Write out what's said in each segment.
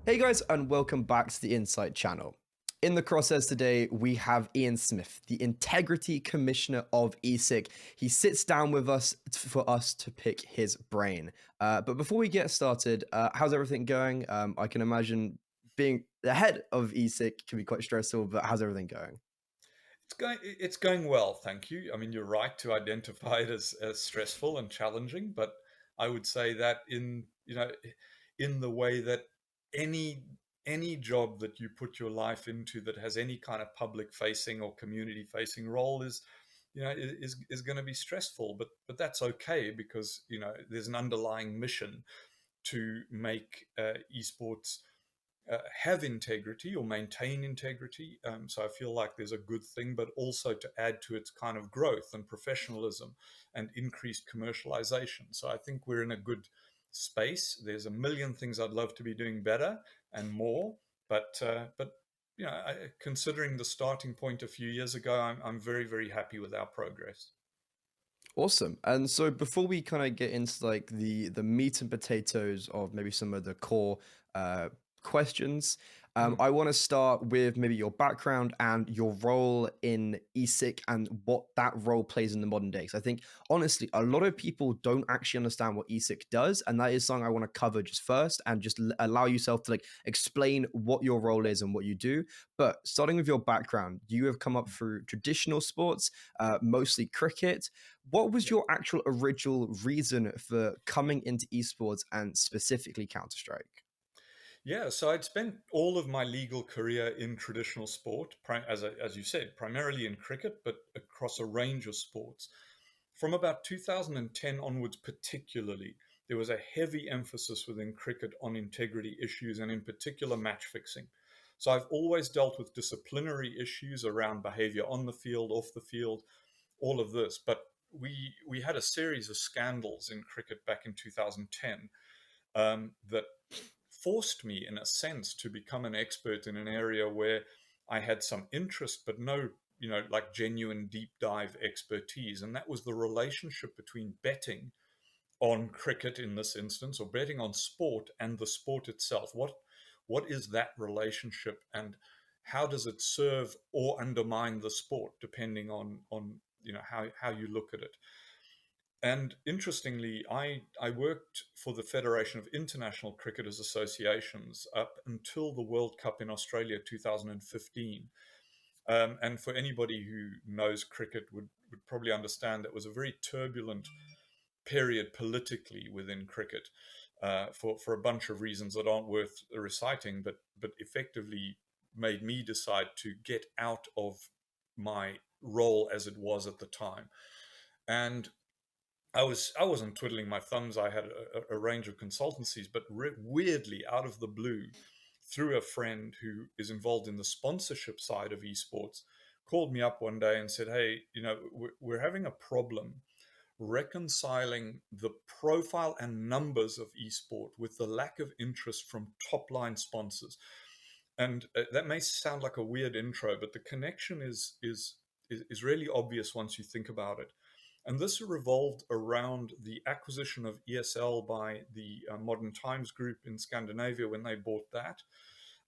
Hey guys, and welcome back to the Insite channel. In the crosshairs today, we have Ian Smith, the Integrity Commissioner of ESIC. He sits down with us for us to pick his brain. But before we get started, how's everything going? I can imagine being the head of ESIC can be quite stressful, but how's everything going? It's going well, thank you. I mean, you're right to identify it as stressful and challenging, but I would say that in the way that any any job that you put your life into that has any kind of public facing or community facing role is going to be stressful, but that's okay because there's an underlying mission to make esports have integrity or maintain integrity. So I feel like there's a good thing, but also to add to its kind of growth and professionalism and increased commercialization. So I think we're in a good space. There's a million things I'd love to be doing better and more, but considering the starting point a few years ago, I'm very, very happy with our progress. Awesome. And so before we kind of get into like the meat and potatoes of maybe some of the core uh, questions, Mm. I want to start with maybe your background and your role in ESIC and what that role plays in the modern day. 'Cause I think honestly, a lot of people don't actually understand what ESIC does, and that is something I want to cover just first and just allow yourself to like explain what your role is and what you do. But starting with your background, you have come up through traditional sports, mostly cricket. What was your actual original reason for coming into esports and specifically Counter Strike? Yeah, so I'd spent all of my legal career in traditional sport, as you said, primarily in cricket, but across a range of sports. From about 2010 onwards, particularly, there was a heavy emphasis within cricket on integrity issues and, in particular, match fixing. So I've always dealt with disciplinary issues around behavior on the field, off the field, all of this. But we had a series of scandals in cricket back in 2010 that forced me, in a sense, to become an expert in an area where I had some interest, but no, like genuine deep dive expertise. And that was the relationship between betting on cricket in this instance, or betting on sport and the sport itself. What is that relationship, and how does it serve or undermine the sport, depending on how you look at it. And interestingly, I worked for the Federation of International Cricketers Associations up until the World Cup in Australia 2015. And for anybody who knows cricket would probably understand that was a very turbulent period politically within cricket for a bunch of reasons that aren't worth reciting, but effectively made me decide to get out of my role as it was at the time. And I wasn't twiddling my thumbs. I had a range of consultancies, but weirdly, out of the blue, through a friend who is involved in the sponsorship side of esports, called me up one day and said, "Hey, we're having a problem reconciling the profile and numbers of esport with the lack of interest from top line sponsors." And that may sound like a weird intro, but the connection is really obvious once you think about it. And this revolved around the acquisition of ESL by the Modern Times Group in Scandinavia when they bought that.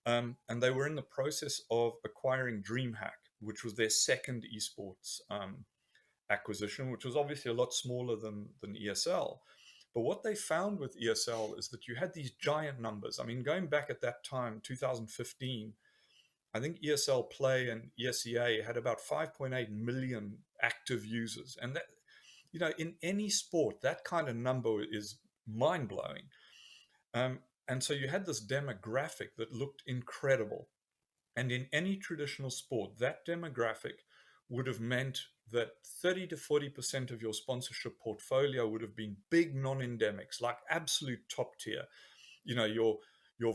And they were in the process of acquiring DreamHack, which was their second esports acquisition, which was obviously a lot smaller than ESL. But what they found with ESL is that you had these giant numbers. I mean, going back at that time, 2015, I think ESL Play and ESEA had about 5.8 million active users. And that, in any sport, that kind of number is mind blowing. And so you had this demographic that looked incredible. And in any traditional sport, that demographic would have meant that 30 to 40% of your sponsorship portfolio would have been big non-endemics, like absolute top tier. Your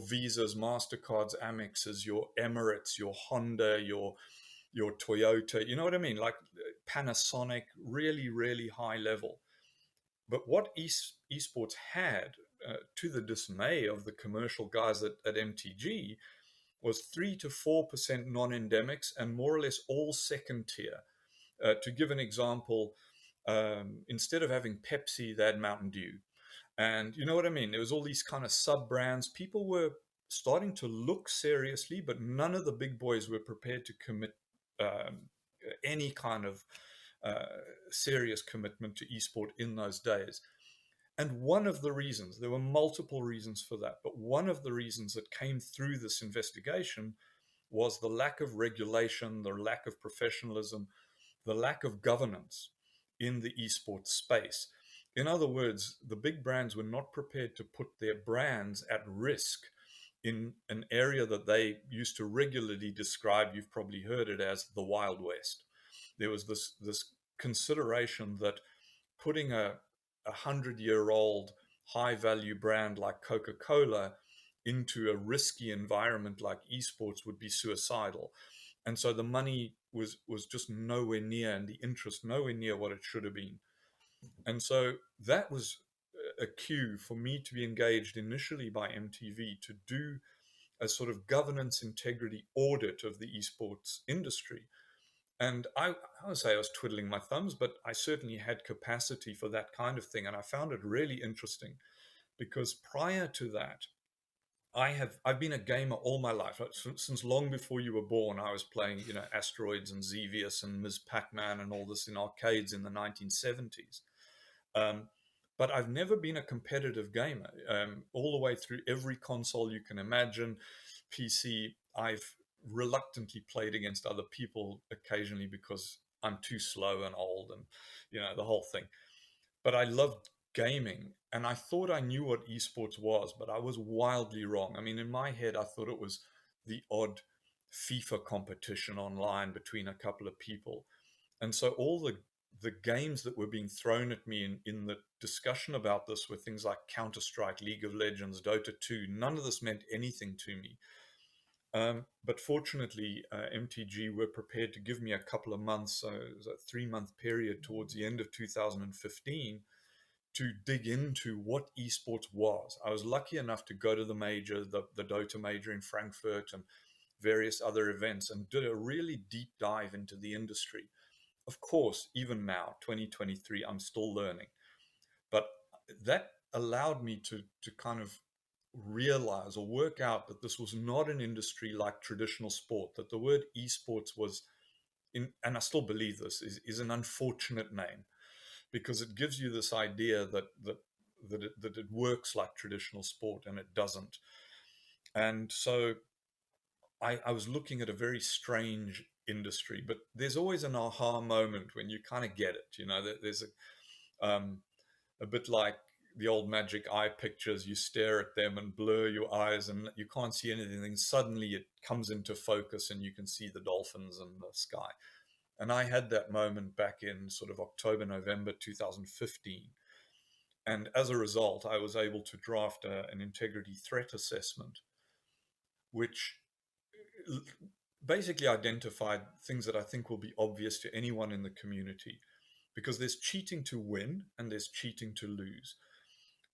Visas, Mastercards, Amexes, your Emirates, your Honda, your Toyota, you know what I mean? Like Panasonic, really, really high level. But what esports had, to the dismay of the commercial guys at MTG, was 3 to 4% non-endemics and more or less all second tier. To give an example, instead of having Pepsi, they had Mountain Dew. And you know what I mean? There was all these kind of sub brands. People were starting to look seriously, but none of the big boys were prepared to commit any kind of serious commitment to esport in those days. And one of the reasons, there were multiple reasons for that, but one of the reasons that came through this investigation was the lack of regulation, the lack of professionalism, the lack of governance in the esports space. In other words, the big brands were not prepared to put their brands at risk in an area that they used to regularly describe, you've probably heard it as the Wild West. There was this consideration that putting a 100-year-old high-value brand like Coca-Cola into a risky environment like esports would be suicidal. And so the money was just nowhere near, and the interest nowhere near what it should have been. And so that was a cue for me to be engaged initially by MTV to do a sort of governance integrity audit of the esports industry. And I would say I was twiddling my thumbs, but I certainly had capacity for that kind of thing. And I found it really interesting because prior to that, I've been a gamer all my life. Since long before you were born, I was playing, Asteroids and Xevious and Ms. Pac-Man and all this in arcades in the 1970s. But I've never been a competitive gamer. All the way through every console you can imagine, PC, I've reluctantly played against other people occasionally because I'm too slow and old and, the whole thing. But I loved gaming, and I thought I knew what esports was, but I was wildly wrong. I mean, in my head, I thought it was the odd FIFA competition online between a couple of people. And so all the games that were being thrown at me in the discussion about this were things like Counter-Strike, League of Legends, Dota 2. None of this meant anything to me. But fortunately, MTG were prepared to give me a couple of months, so it was a 3-month period towards the end of 2015, to dig into what esports was. I was lucky enough to go to the major, the Dota major in Frankfurt and various other events, and did a really deep dive into the industry. Of course, even now, 2023, I'm still learning. But that allowed me to kind of realize or work out that this was not an industry like traditional sport, that the word esports was, and I still believe this, is an unfortunate name, because it gives you this idea that it works like traditional sport, and it doesn't. And so I was looking at a very strange industry, but there's always an aha moment when you kind of get it. There's a bit like the old magic eye pictures. You stare at them and blur your eyes and you can't see anything. And suddenly it comes into focus and you can see the dolphins and the sky. And I had that moment back in sort of October, November 2015. And as a result, I was able to draft an integrity threat assessment, which basically identified things that I think will be obvious to anyone in the community, because there's cheating to win and there's cheating to lose.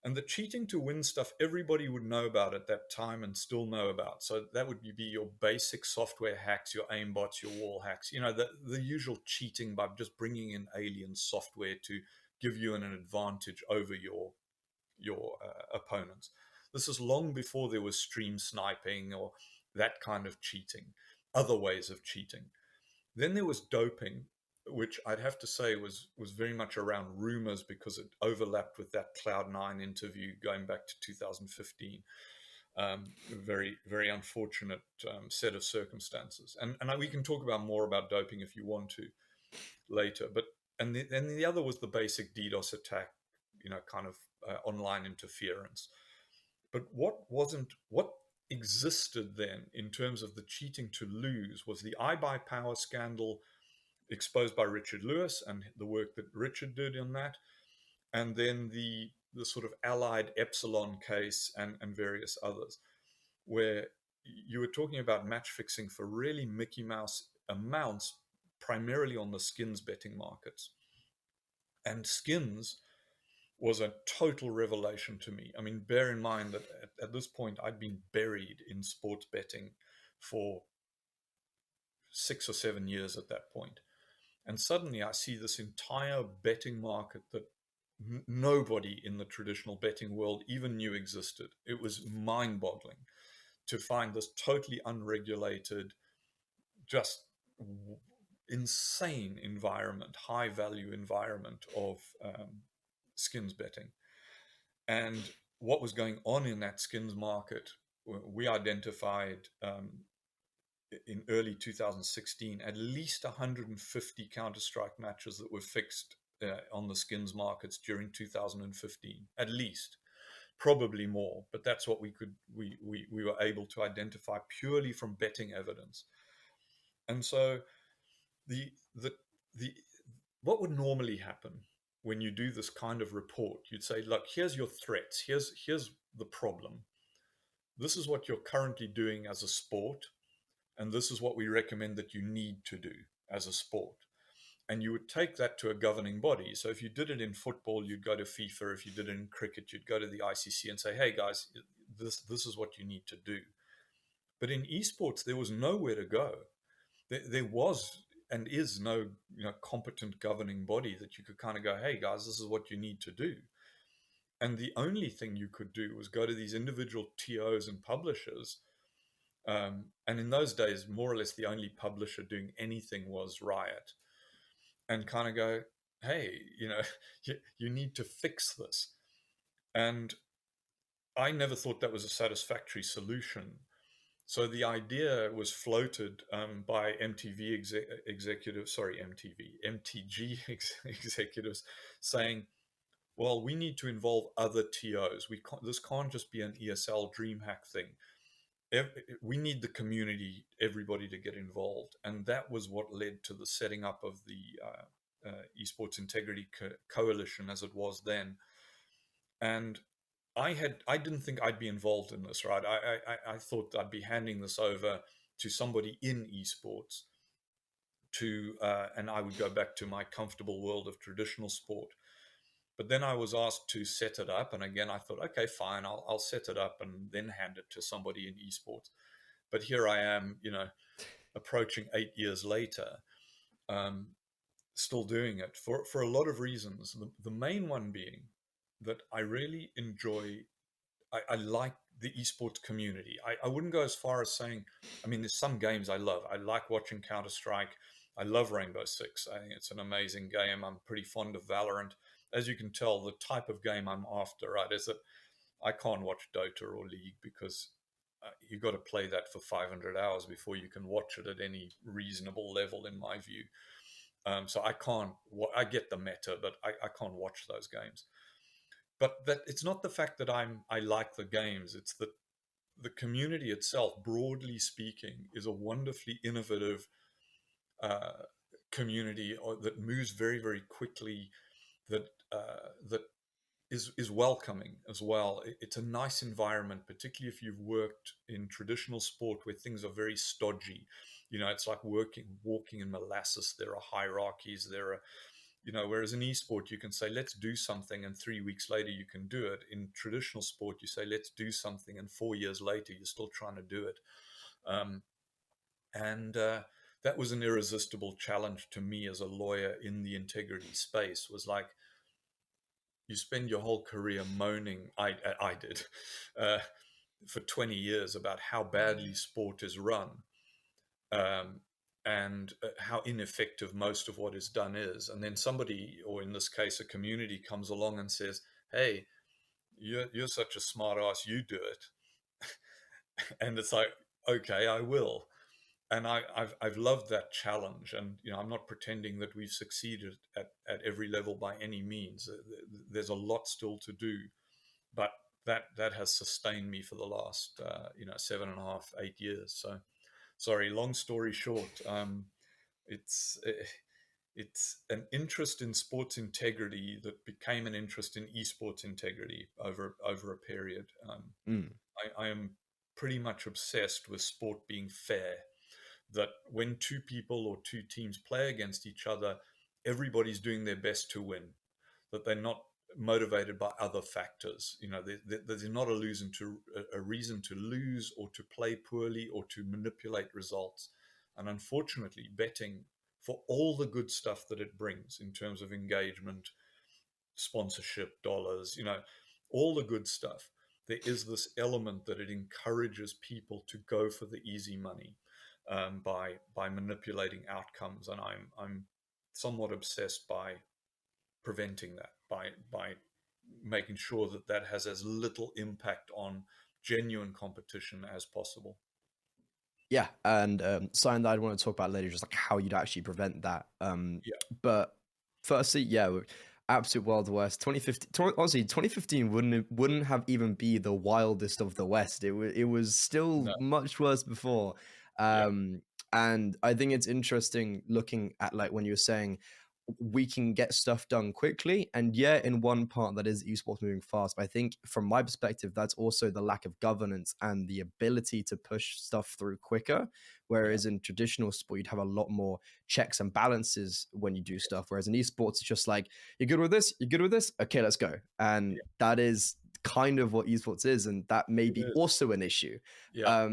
And the cheating to win stuff, everybody would know about at that time and still know about. So that would be your basic software hacks, your aimbots, your wall hacks, the usual cheating by just bringing in alien software to give you an advantage over your opponents. This is long before there was stream sniping or that kind of cheating, other ways of cheating. Then there was doping, which I'd have to say was very much around rumors because it overlapped with that Cloud9 interview going back to 2015. Very, very unfortunate set of circumstances. And we can talk about more about doping if you want to later. But and the other was the basic DDoS attack, kind of online interference. But what existed then in terms of the cheating to lose was the iBuyPower scandal exposed by Richard Lewis and the work that Richard did on that, and then the sort of allied Epsilon case and various others, where you were talking about match fixing for really Mickey Mouse amounts, primarily on the skins betting markets. And skins was a total revelation to me. I mean, bear in mind that at this point, I'd been buried in sports betting for 6 or 7 years at that point. And suddenly I see this entire betting market that nobody in the traditional betting world even knew existed. It was mind-boggling. to find this totally unregulated, just insane environment, high value environment of skins betting. And what was going on in that skins market, we identified in early 2016 at least 150 Counter-Strike matches that were fixed on the skins markets during 2015, at least. Probably more, but that's what we were able to identify purely from betting evidence. And so the what would normally happen when you do this kind of report, you'd say, look, here's your threats, here's the problem, this is what you're currently doing as a sport, and this is what we recommend that you need to do as a sport. And you would take that to a governing body. So if you did it in football, you'd go to FIFA. If you did it in cricket, you'd go to the ICC and say, hey guys, this is what you need to do. But in esports, there was nowhere to go. There was and is no competent governing body that you could kind of go, hey guys, this is what you need to do. And the only thing you could do was go to these individual TOs and publishers. And in those days, more or less the only publisher doing anything was Riot. And kind of go, hey, you need to fix this. And I never thought that was a satisfactory solution. So the idea was floated by MTG executives saying, well, we need to involve other TOs. This can't just be an ESL DreamHack thing. We need the community, everybody to get involved. And that was what led to the setting up of the Esports Integrity Coalition, as it was then. And I didn't think I'd be involved in this, right? I thought I'd be handing this over to somebody in esports and I would go back to my comfortable world of traditional sport. But then I was asked to set it up. And again, I thought, okay, fine, I'll set it up and then hand it to somebody in esports. But here I am, approaching 8 years later, still doing it for a lot of reasons. The main one being that I really enjoy, I like the esports community. I wouldn't go as far as saying, there's some games I love. I like watching Counter-Strike. I love Rainbow Six. I think it's an amazing game. I'm pretty fond of Valorant. As you can tell, the type of game I'm after, right, is that I can't watch Dota or League because you've got to play that for 500 hours before you can watch it at any reasonable level, in my view. So I can't, I get the meta, but I can't watch those games. But that it's not the fact that I like the games, it's that the community itself, broadly speaking, is a wonderfully innovative community that moves very, very quickly, that is welcoming as well. It's a nice environment, particularly if you've worked in traditional sport where things are very stodgy. It's like walking in molasses. There are hierarchies. There are, whereas in esport, you can say, let's do something, and 3 weeks later you can do it. In traditional sport, you say, let's do something, and 4 years later you're still trying to do it. That was an irresistible challenge to me as a lawyer in the integrity space. Was like, you spend your whole career moaning, I did, for 20 years about how badly sport is run, and how ineffective most of what is done is. And then somebody, or in this case, a community, comes along and says, hey, you're such a smart ass, you do it. And it's like, okay, I will. And I've loved that challenge. And, I'm not pretending that we've succeeded at every level by any means. There's a lot still to do, but that has sustained me for the last, 7.5, 8 years. So, sorry, long story short, it's an interest in sports integrity that became an interest in esports integrity over a period. I am pretty much obsessed with sport being fair. That when two people or two teams play against each other, everybody's doing their best to win. That they're not motivated by other factors. There's not a reason to lose, or to play poorly, or to manipulate results. And unfortunately, betting, for all the good stuff that it brings in terms of engagement, sponsorship, dollars, all the good stuff, there is this element that it encourages people to go for the easy money by manipulating outcomes, and I'm somewhat obsessed by preventing that, by making sure that that has as little impact on genuine competition as possible. Yeah, and something that I want to talk about later is just like how you'd actually prevent that. Yeah, But firstly, yeah, absolute Wild West. 2015, honestly, 2015 wouldn't have even be the wildest of the West. It was still no, much worse before. yeah, Um, and I think it's interesting looking at like when you were saying we can get stuff done quickly. And yeah, in one part that is esports moving fast. But I think from my perspective, that's also the lack of governance and the ability to push stuff through quicker. yeah, Whereas in traditional sport, you'd have a lot more checks and balances when you do yes, stuff. Whereas in esports, it's just like, you're good with this, you're good with this, okay, let's go. And yeah, that is kind of what esports is. And that may it be is. also an issue. Yeah,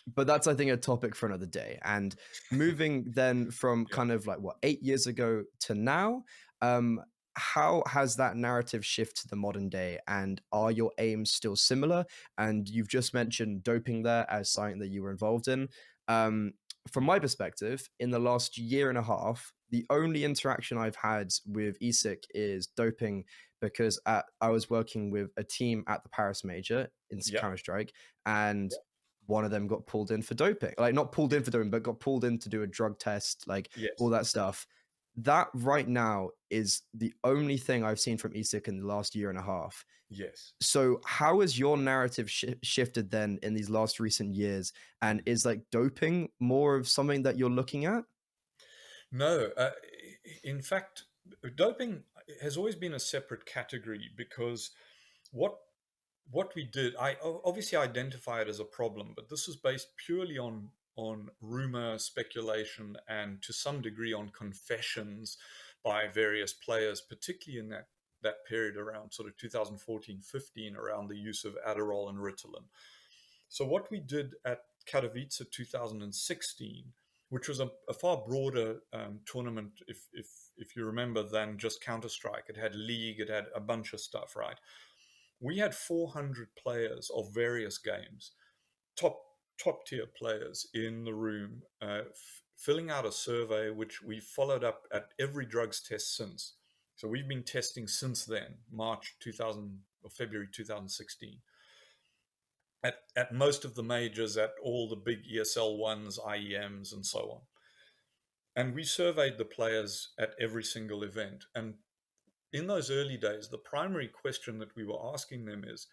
But that's, I think, a topic for another day. And moving then from yeah. kind of like what 8 years ago to now, um, how has that narrative shifted to the modern day, and are your aims still similar? And you've just mentioned doping there as something that you were involved in. Um, from Mm. my perspective, in the last year and a half, the only interaction I've had with ESIC is doping, because I was working with a team at the Paris Major in Yeah, Counter Strike, and yeah, one of them got pulled in for doping. Like, not pulled in for doping, but got pulled in to do a drug test, like all yes, that stuff. That right now is the only thing I've seen from ESIC in the last year and a half. yes. So how has your narrative shifted then in these last recent years? And Mm. is like doping more of something that you're looking at? No, in fact, doping has always been a separate category because what what we did, obviously identify it as a problem, but this was based purely on rumor, speculation, and to some degree on confessions by various players, particularly in that period around sort of 2014-15, around the use of Adderall and Ritalin. So what we did at Katowice 2016, which was a far broader tournament, if you remember, than just Counter Strike. It had league, it had a bunch of stuff, right? We had 400 players of various games, top tier players in the room, filling out a survey, which we followed up at every drugs test since. So we've been testing since then, March 2000 or February 2016. At most of the majors, at all the big ESL ones, IEMs, and so on. And we surveyed the players at every single event. And in those early days, the primary question that we were asking them is,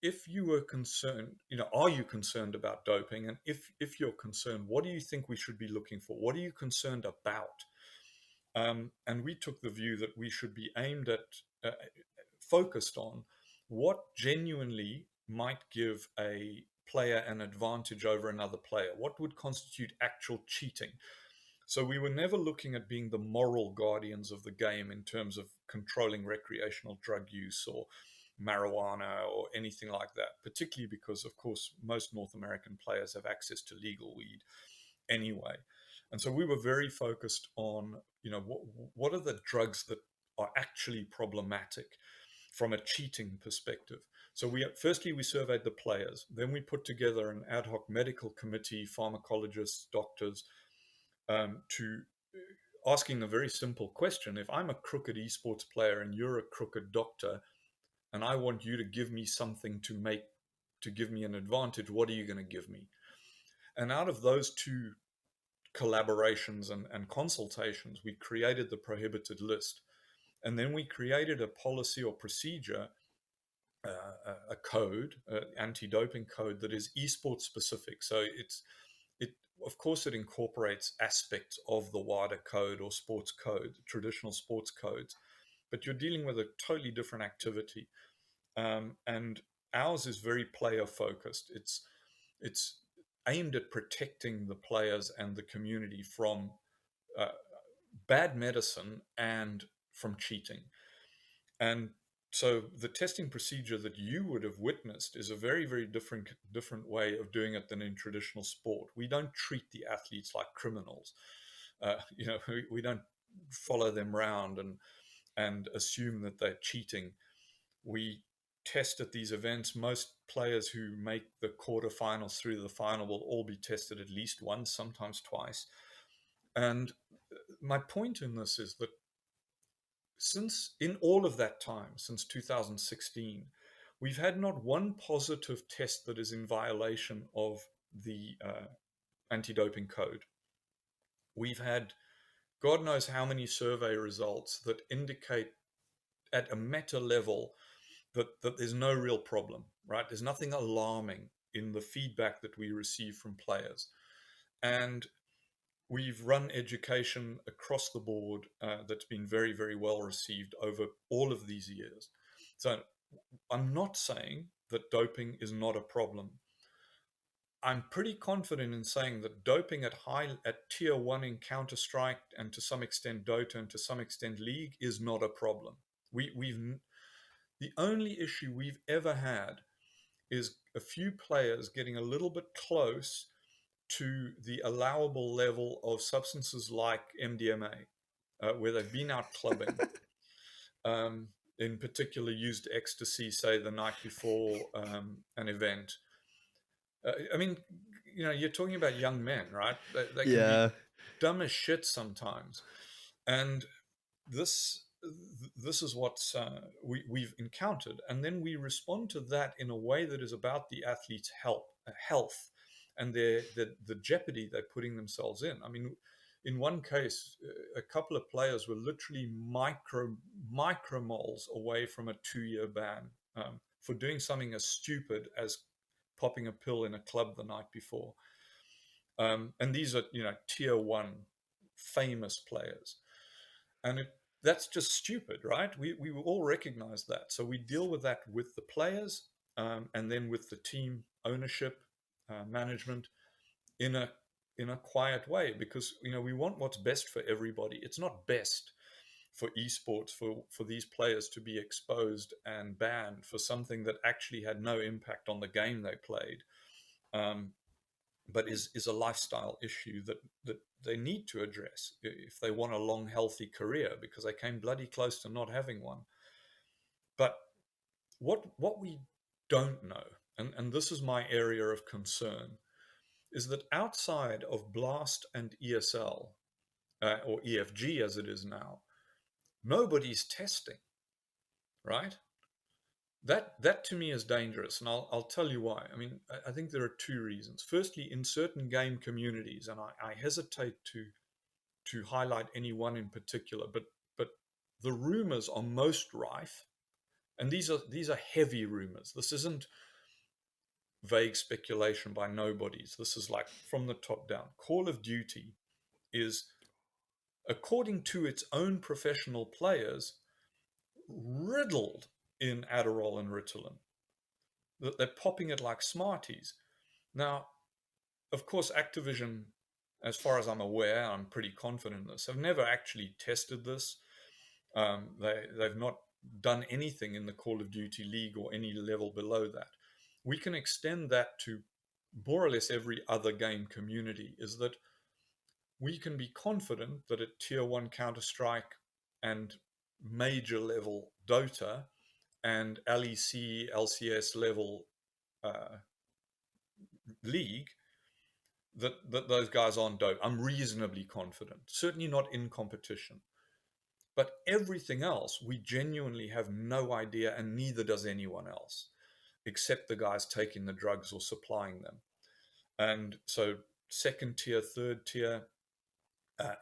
if you were concerned, are you concerned about doping? And if you're concerned, what do you think we should be looking for? What are you concerned about? And we took the view that we should be aimed at, focused on what genuinely might give a player an advantage over another player. What would constitute actual cheating? So we were never looking at being the moral guardians of the game in terms of controlling recreational drug use or marijuana or anything like that, particularly because, of course, most North American players have access to legal weed anyway. And so we were very focused on, what are the drugs that are actually problematic from a cheating perspective. So we surveyed the players, then we put together an ad hoc medical committee, pharmacologists, doctors, to asking a very simple question. If I'm a crooked esports player and you're a crooked doctor, and I want you to give me something to give me an advantage, what are you going to give me? And out of those two collaborations and consultations, we created the prohibited list. And then we created a policy or procedure, a code, an anti-doping code that is esports specific. So it of course it incorporates aspects of the wider code or sports code, traditional sports codes, but you're dealing with a totally different activity. And ours is very player focused. It's aimed at protecting the players and the community from uh, bad medicine and from cheating. And so the testing procedure that you would have witnessed is a very, very different way of doing it than in traditional sport. We don't treat the athletes like criminals. We don't follow them around and assume that they're cheating. We test at these events. Most players who make the quarterfinals through to the final will all be tested at least once, sometimes twice. And my point in this is that since in all of that time, since 2016, we've had not one positive test that is in violation of the anti-doping code. We've had God knows how many survey results that indicate at a meta level that there's no real problem, right? There's nothing alarming in the feedback that we receive from players. And we've run education across the board that's been very, very well received over all of these years. So I'm not saying that doping is not a problem. I'm pretty confident in saying that doping at tier 1 in Counter-Strike and to some extent Dota and to some extent League is not a problem. The only issue we've ever had is a few players getting a little bit close to the allowable level of substances like MDMA, where they've been out clubbing, in particular used ecstasy, say, the night before an event. I mean, you're talking about young men, right? They can be dumb as shit sometimes. And this is what we've encountered. And then we respond to that in a way that is about the athlete's health and the jeopardy they're putting themselves in. I mean, in one case, a couple of players were literally micromoles away from a 2-year ban for doing something as stupid as popping a pill in a club the night before. And these are, tier 1 famous players. And that's just stupid, right? We all recognize that. So we deal with that with the players and then with the team ownership, management in a quiet way, because, we want what's best for everybody. It's not best for esports for these players to be exposed and banned for something that actually had no impact on the game they played, but is a lifestyle issue that they need to address if they want a long, healthy career, because they came bloody close to not having one. But what we don't know, and this is my area of concern, is that outside of Blast and ESL, or EFG as it is now, nobody's testing, right? That to me is dangerous, and I'll tell you why. I mean, I think there are two reasons. Firstly, in certain game communities, and I hesitate to highlight any one in particular, but the rumors are most rife, and these are heavy rumors. This isn't vague speculation by nobodies. This is like from the top down. Call of Duty is, according to its own professional players, riddled in Adderall and Ritalin. That they're popping it like Smarties. Now, of course, Activision, as far as I'm aware, I'm pretty confident in this, have never actually tested this. They've not done anything in the Call of Duty League or any level below that. We can extend that to more or less every other game community, is that we can be confident that at tier 1 Counter-Strike and major level Dota and LEC, LCS level League, that those guys aren't dope. I'm reasonably confident. Certainly not in competition. But everything else, we genuinely have no idea, and neither does anyone else, except the guys taking the drugs or supplying them. And so second tier, third tier,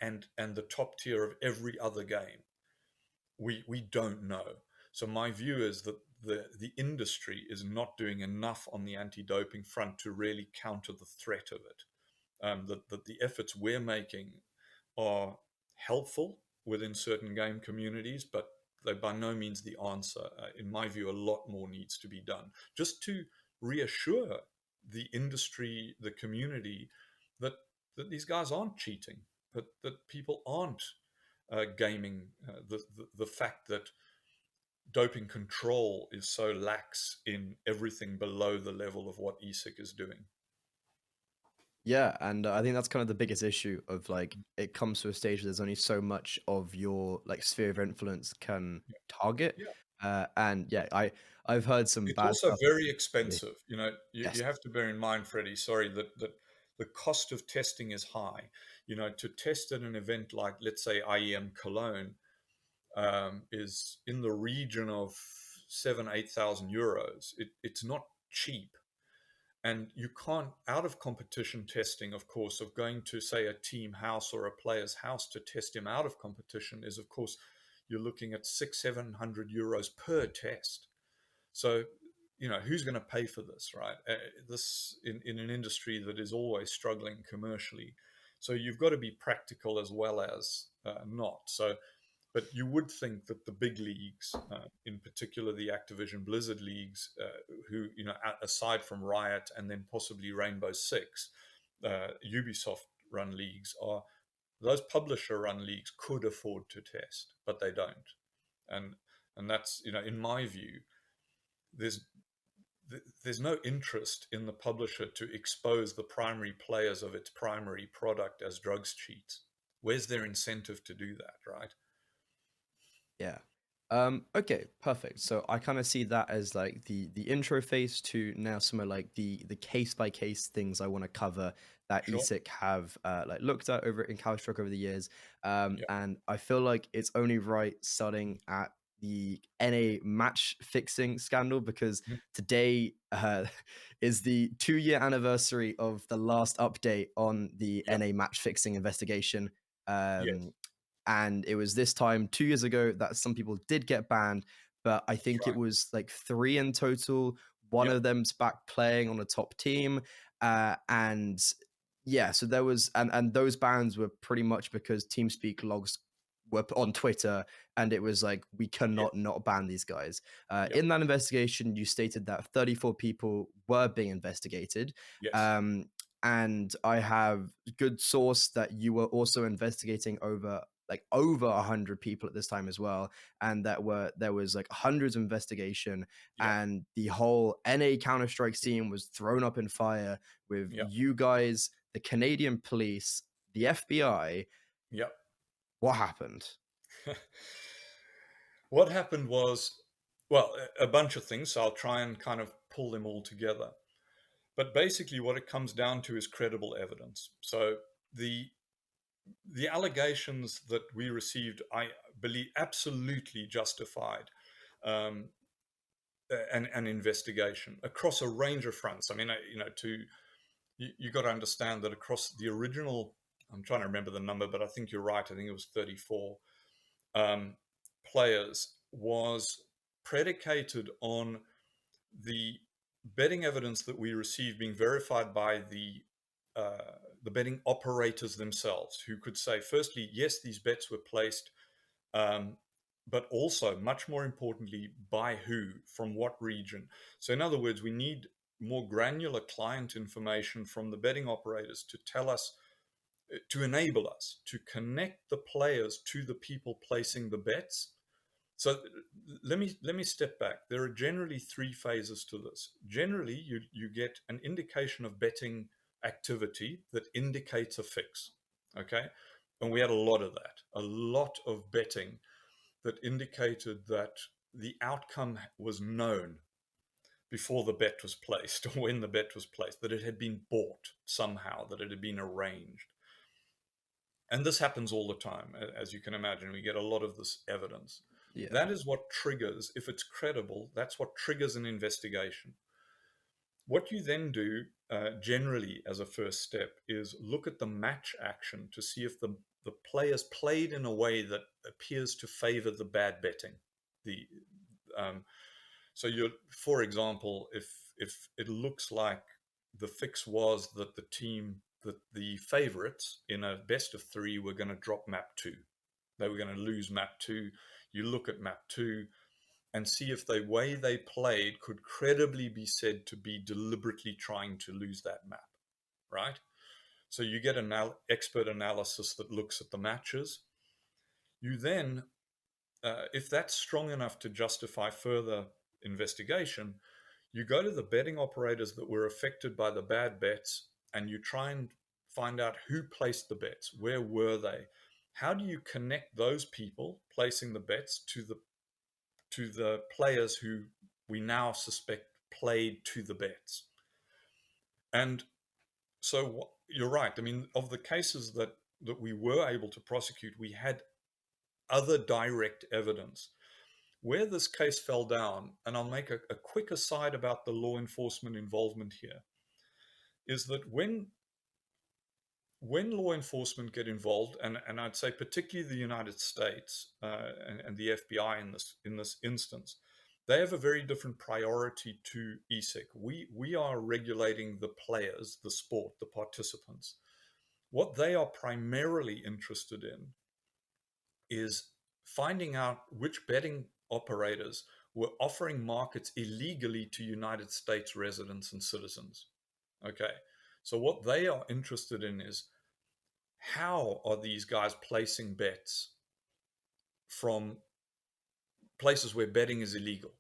and the top tier of every other game, we don't know. So my view is that the industry is not doing enough on the anti-doping front to really counter the threat of it. That the efforts we're making are helpful within certain game communities, but they're by no means the answer. In my view, a lot more needs to be done just to reassure the industry, the community, that these guys aren't cheating, that people aren't gaming. The fact that doping control is so lax in everything below the level of what ESIC is doing. Yeah, and I think that's kind of the biggest issue of, like, it comes to a stage where there's only so much of your, like, sphere of influence can target. Yeah. And yeah, I've heard some It's bad also stuff. very expensive. You know, Yes. you have to bear in mind, Freddie, sorry, that the cost of testing is high. You know, to test at an event like, let's say, IEM Cologne, is in the region of 7,000-8,000 euros. It's not cheap. And you can't, out of competition testing, of course, of going to, say, a team house or a player's house to test him out of competition is, of course, you're looking at 600-700 euros per test. So, you know, who's going to pay for this, right? This in an industry that is always struggling commercially. So you've got to be practical as well as not. So, but you would think that the big leagues, in particular the Activision Blizzard leagues, who, you know, aside from Riot and then possibly Rainbow Six, Ubisoft run leagues, are those publisher run leagues could afford to test, but they don't. And and that's, you know, in my view, there's there's no interest in the publisher to expose the primary players of its primary product as drugs cheats. Where's their incentive to do that, right? Yeah. Okay, perfect. So I kind of see that as like the intro phase to now some of like the case by case things I want to cover that Sure. ESIC have like looked at over in Counter-Strike over the years. Yeah. And I feel like it's only right starting at the NA match fixing scandal because Mhm. today is the 2-year anniversary of the last update on the Yeah. NA match fixing investigation. Yes. Um, and it was this time 2 years ago that some people did get banned, but I That's think it right. was like 3 in total. One Yep. of them's back playing on a top team, and yeah, so there was and those bans were pretty much because TeamSpeak logs were on Twitter, and it was like we cannot Yes. not ban these guys. Yep. In that investigation, you stated that 34 people were being investigated. Yes. Um, and I have good source that you were also investigating over 100 people at this time as well, and there was like hundreds of investigation, Yep. and the whole NA Counter-Strike scene was thrown up in fire with Yep. you guys, the Canadian police, the FBI. Yep. What happened? What happened was, well, a bunch of things. So I'll try and kind of pull them all together. But basically, what it comes down to is credible evidence. So the the allegations that we received, I believe, absolutely justified um, an investigation across a range of fronts. I mean, you know, you got to understand that across the original, I'm trying to remember the number, but I think you're right. I think it was 34 um, players, was predicated on the betting evidence that we received being verified by the betting operators themselves, who could say, firstly, yes, these bets were placed, um, but also, much more importantly, by who, from what region. So, in other words, we need more granular client information from the betting operators to tell us, to enable us to connect the players to the people placing the bets. So let me step back. There are generally three phases to this. Generally, you get an indication of betting activity that indicates a fix. Okay, and we had a lot of that. A lot of betting that indicated that the outcome was known before the bet was placed or when the bet was placed, that it had been bought somehow, that it had been arranged. And this happens all the time, as you can imagine. We get a lot of this evidence. Yeah. That is what triggers, if it's credible, that's what triggers an investigation. What you then do, generally as a first step, is look at the match action to see if the players played in a way that appears to favor the bad betting. The So you, for example, if it looks like the fix was that the favorites in a best of three were going to drop map two, they were going to lose map two. You look at map two and see if the way they played could credibly be said to be deliberately trying to lose that map, right? So you get an expert analysis that looks at the matches. You then, if that's strong enough to justify further investigation, you go to the betting operators that were affected by the bad bets and you try and find out who placed the bets, where were they, how do you connect those people placing the bets to the players who we now suspect played to the bets. And so you're right. I mean, of the cases that we were able to prosecute, we had other direct evidence. Where this case fell down, and I'll make a quick aside about the law enforcement involvement here, is that when law enforcement get involved, and I'd say particularly the United States and the FBI in this instance, they have a very different priority to ESIC. We are regulating the players, the sport, the participants. What they are primarily interested in is finding out which betting operators were offering markets illegally to United States residents and citizens. Okay, so what they are interested in is, how are these guys placing bets from places where betting is illegal?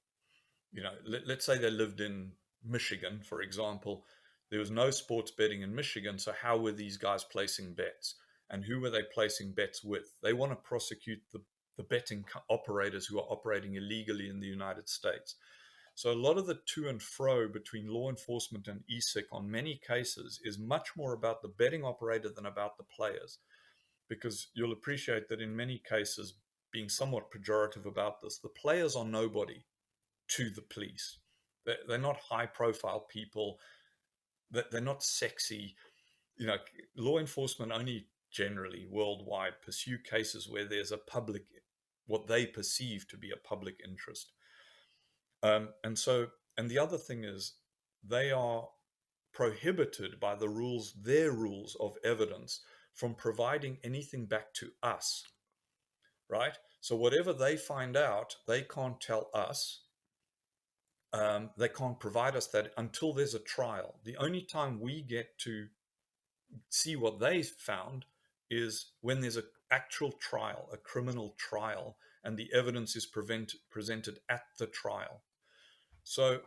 You know, let's say they lived in Michigan, for example. There was no sports betting in Michigan, so how were these guys placing bets? And who were they placing bets with? They want to prosecute the betting operators who are operating illegally in the United States. So a lot of the to and fro between law enforcement and ESIC on many cases is much more about the betting operator than about the players. Because you'll appreciate that in many cases, being somewhat pejorative about this, the players are nobody to the police. They're not high profile people, they're not sexy. You know, law enforcement only generally worldwide pursue cases where there's a public, what they perceive to be a public interest. And the other thing is, they are prohibited by the rules, their rules of evidence, from providing anything back to us, right? So whatever they find out, they can't tell us. They can't provide us that until there's a trial. The only time we get to see what they found is when there's an actual trial, a criminal trial, and the evidence is presented at the trial. So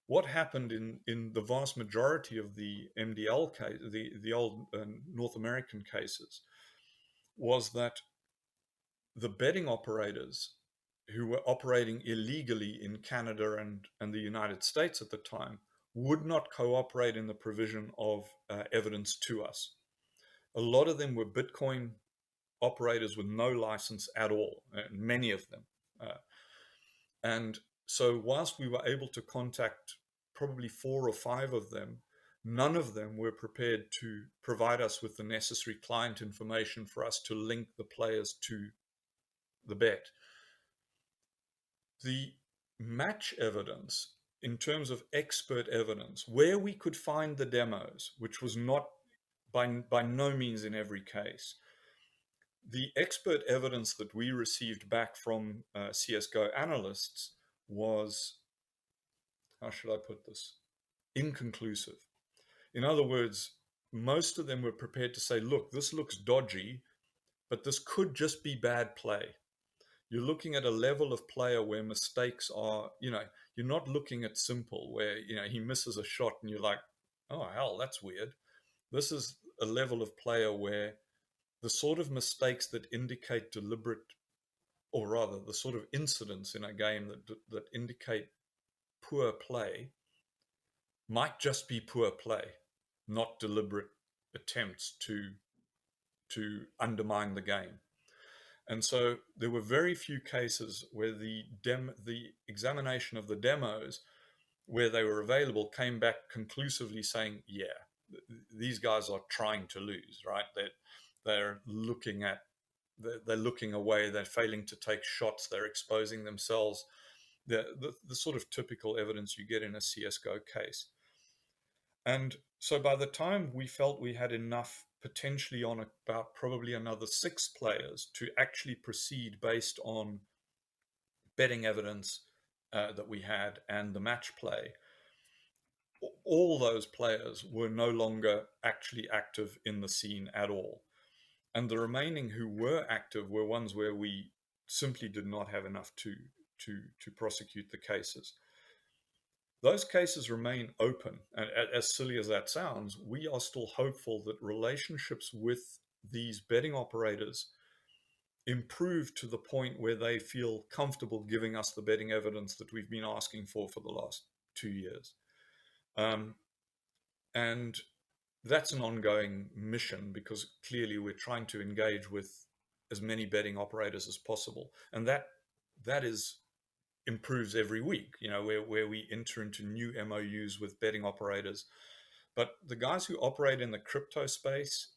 what happened in the vast majority of the MDL case, the old North American cases, was that the betting operators who were operating illegally in Canada and the United States at the time would not cooperate in the provision of evidence to us. A lot of them were Bitcoin operators with no license at all, many of them. And so whilst we were able to contact probably 4 or 5 of them, none of them were prepared to provide us with the necessary client information for us to link the players to the bet. The match evidence, in terms of expert evidence, where we could find the demos, which was not by no means in every case, the expert evidence that we received back from CSGO analysts was, how should I put this, inconclusive. In other words, most of them were prepared to say, look, this looks dodgy, but this could just be bad play. You're looking at a level of player where mistakes are, you're not looking at simple, where, he misses a shot and you're like, oh, hell, that's weird. This is a level of player where the sort of mistakes that indicate deliberate, or rather the sort of incidents in a game that indicate poor play might just be poor play, not deliberate attempts to undermine the game. And so there were very few cases where the examination of the demos, where they were available, came back conclusively saying, yeah, these guys are trying to lose, right? They're looking away, they're failing to take shots, they're exposing themselves, the sort of typical evidence you get in a CSGO case. And so by the time we felt we had enough, potentially on about probably another 6 players, to actually proceed based on betting evidence that we had and the match play, all those players were no longer actually active in the scene at all. And the remaining who were active were ones where we simply did not have enough to prosecute the cases. Those cases remain open, and as silly as that sounds, we are still hopeful that relationships with these betting operators improved to the point where they feel comfortable giving us the betting evidence that we've been asking for the last 2 years. And that's an ongoing mission, because clearly we're trying to engage with as many betting operators as possible. And that is improves every week, where we enter into new MOUs with betting operators. But the guys who operate in the crypto space,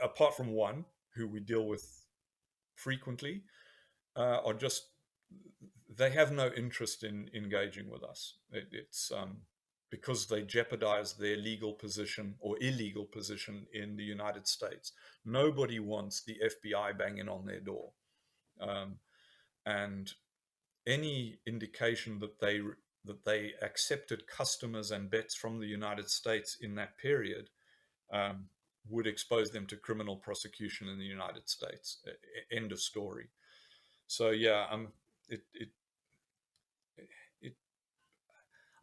apart from one who we deal with frequently, are just, they have no interest in engaging with us. It's because they jeopardize their legal position or illegal position in the United States. Nobody wants the FBI banging on their door. And any indication that they accepted customers and bets from the United States in that period would expose them to criminal prosecution in the United States. End of story. So yeah,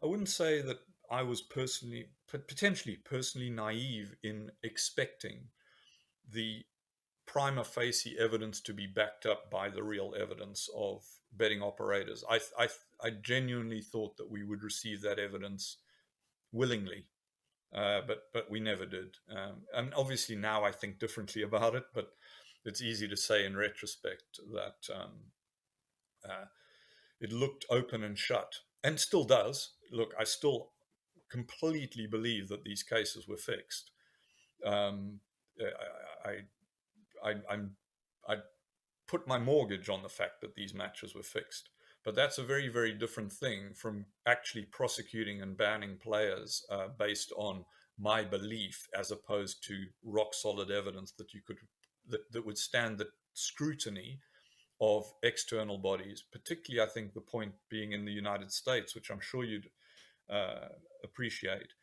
I wouldn't say that I was potentially personally naive in expecting the prima facie evidence to be backed up by the real evidence of betting operators. I genuinely thought that we would receive that evidence willingly, but we never did. And obviously now I think differently about it, but it's easy to say in retrospect that it looked open and shut, and still does. Look, I still completely believe that these cases were fixed. I put my mortgage on the fact that these matches were fixed. But that's a very, very different thing from actually prosecuting and banning players based on my belief, as opposed to rock solid evidence that would stand the scrutiny of external bodies. Particularly, I think the point being in the United States, which I'm sure you'd appreciate,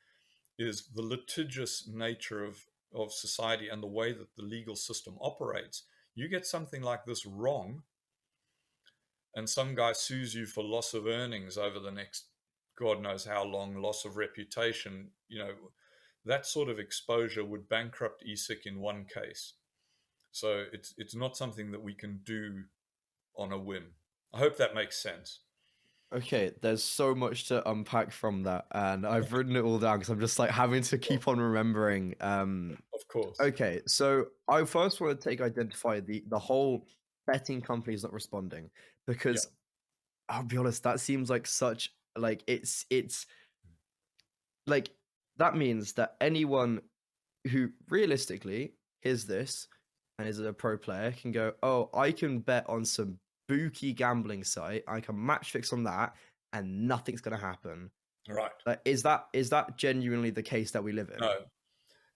is the litigious nature of society and the way that the legal system operates. You get something like this wrong, and some guy sues you for loss of earnings over the next God knows how long, loss of reputation, that sort of exposure would bankrupt ESIC in one case. So it's not something that we can do on a whim. I hope that makes sense. Okay, there's so much to unpack from that, and I've written it all down because I'm just like having to keep on remembering. Of course. Okay, so I first want to identify the whole betting companies not responding, because I'll be honest, that seems like such like it's like that means that anyone who realistically hears this and is a pro player can go, oh, I can bet on some bookie gambling site, I can match fix on that, and nothing's going to happen. Right. Like, is that genuinely the case that we live in?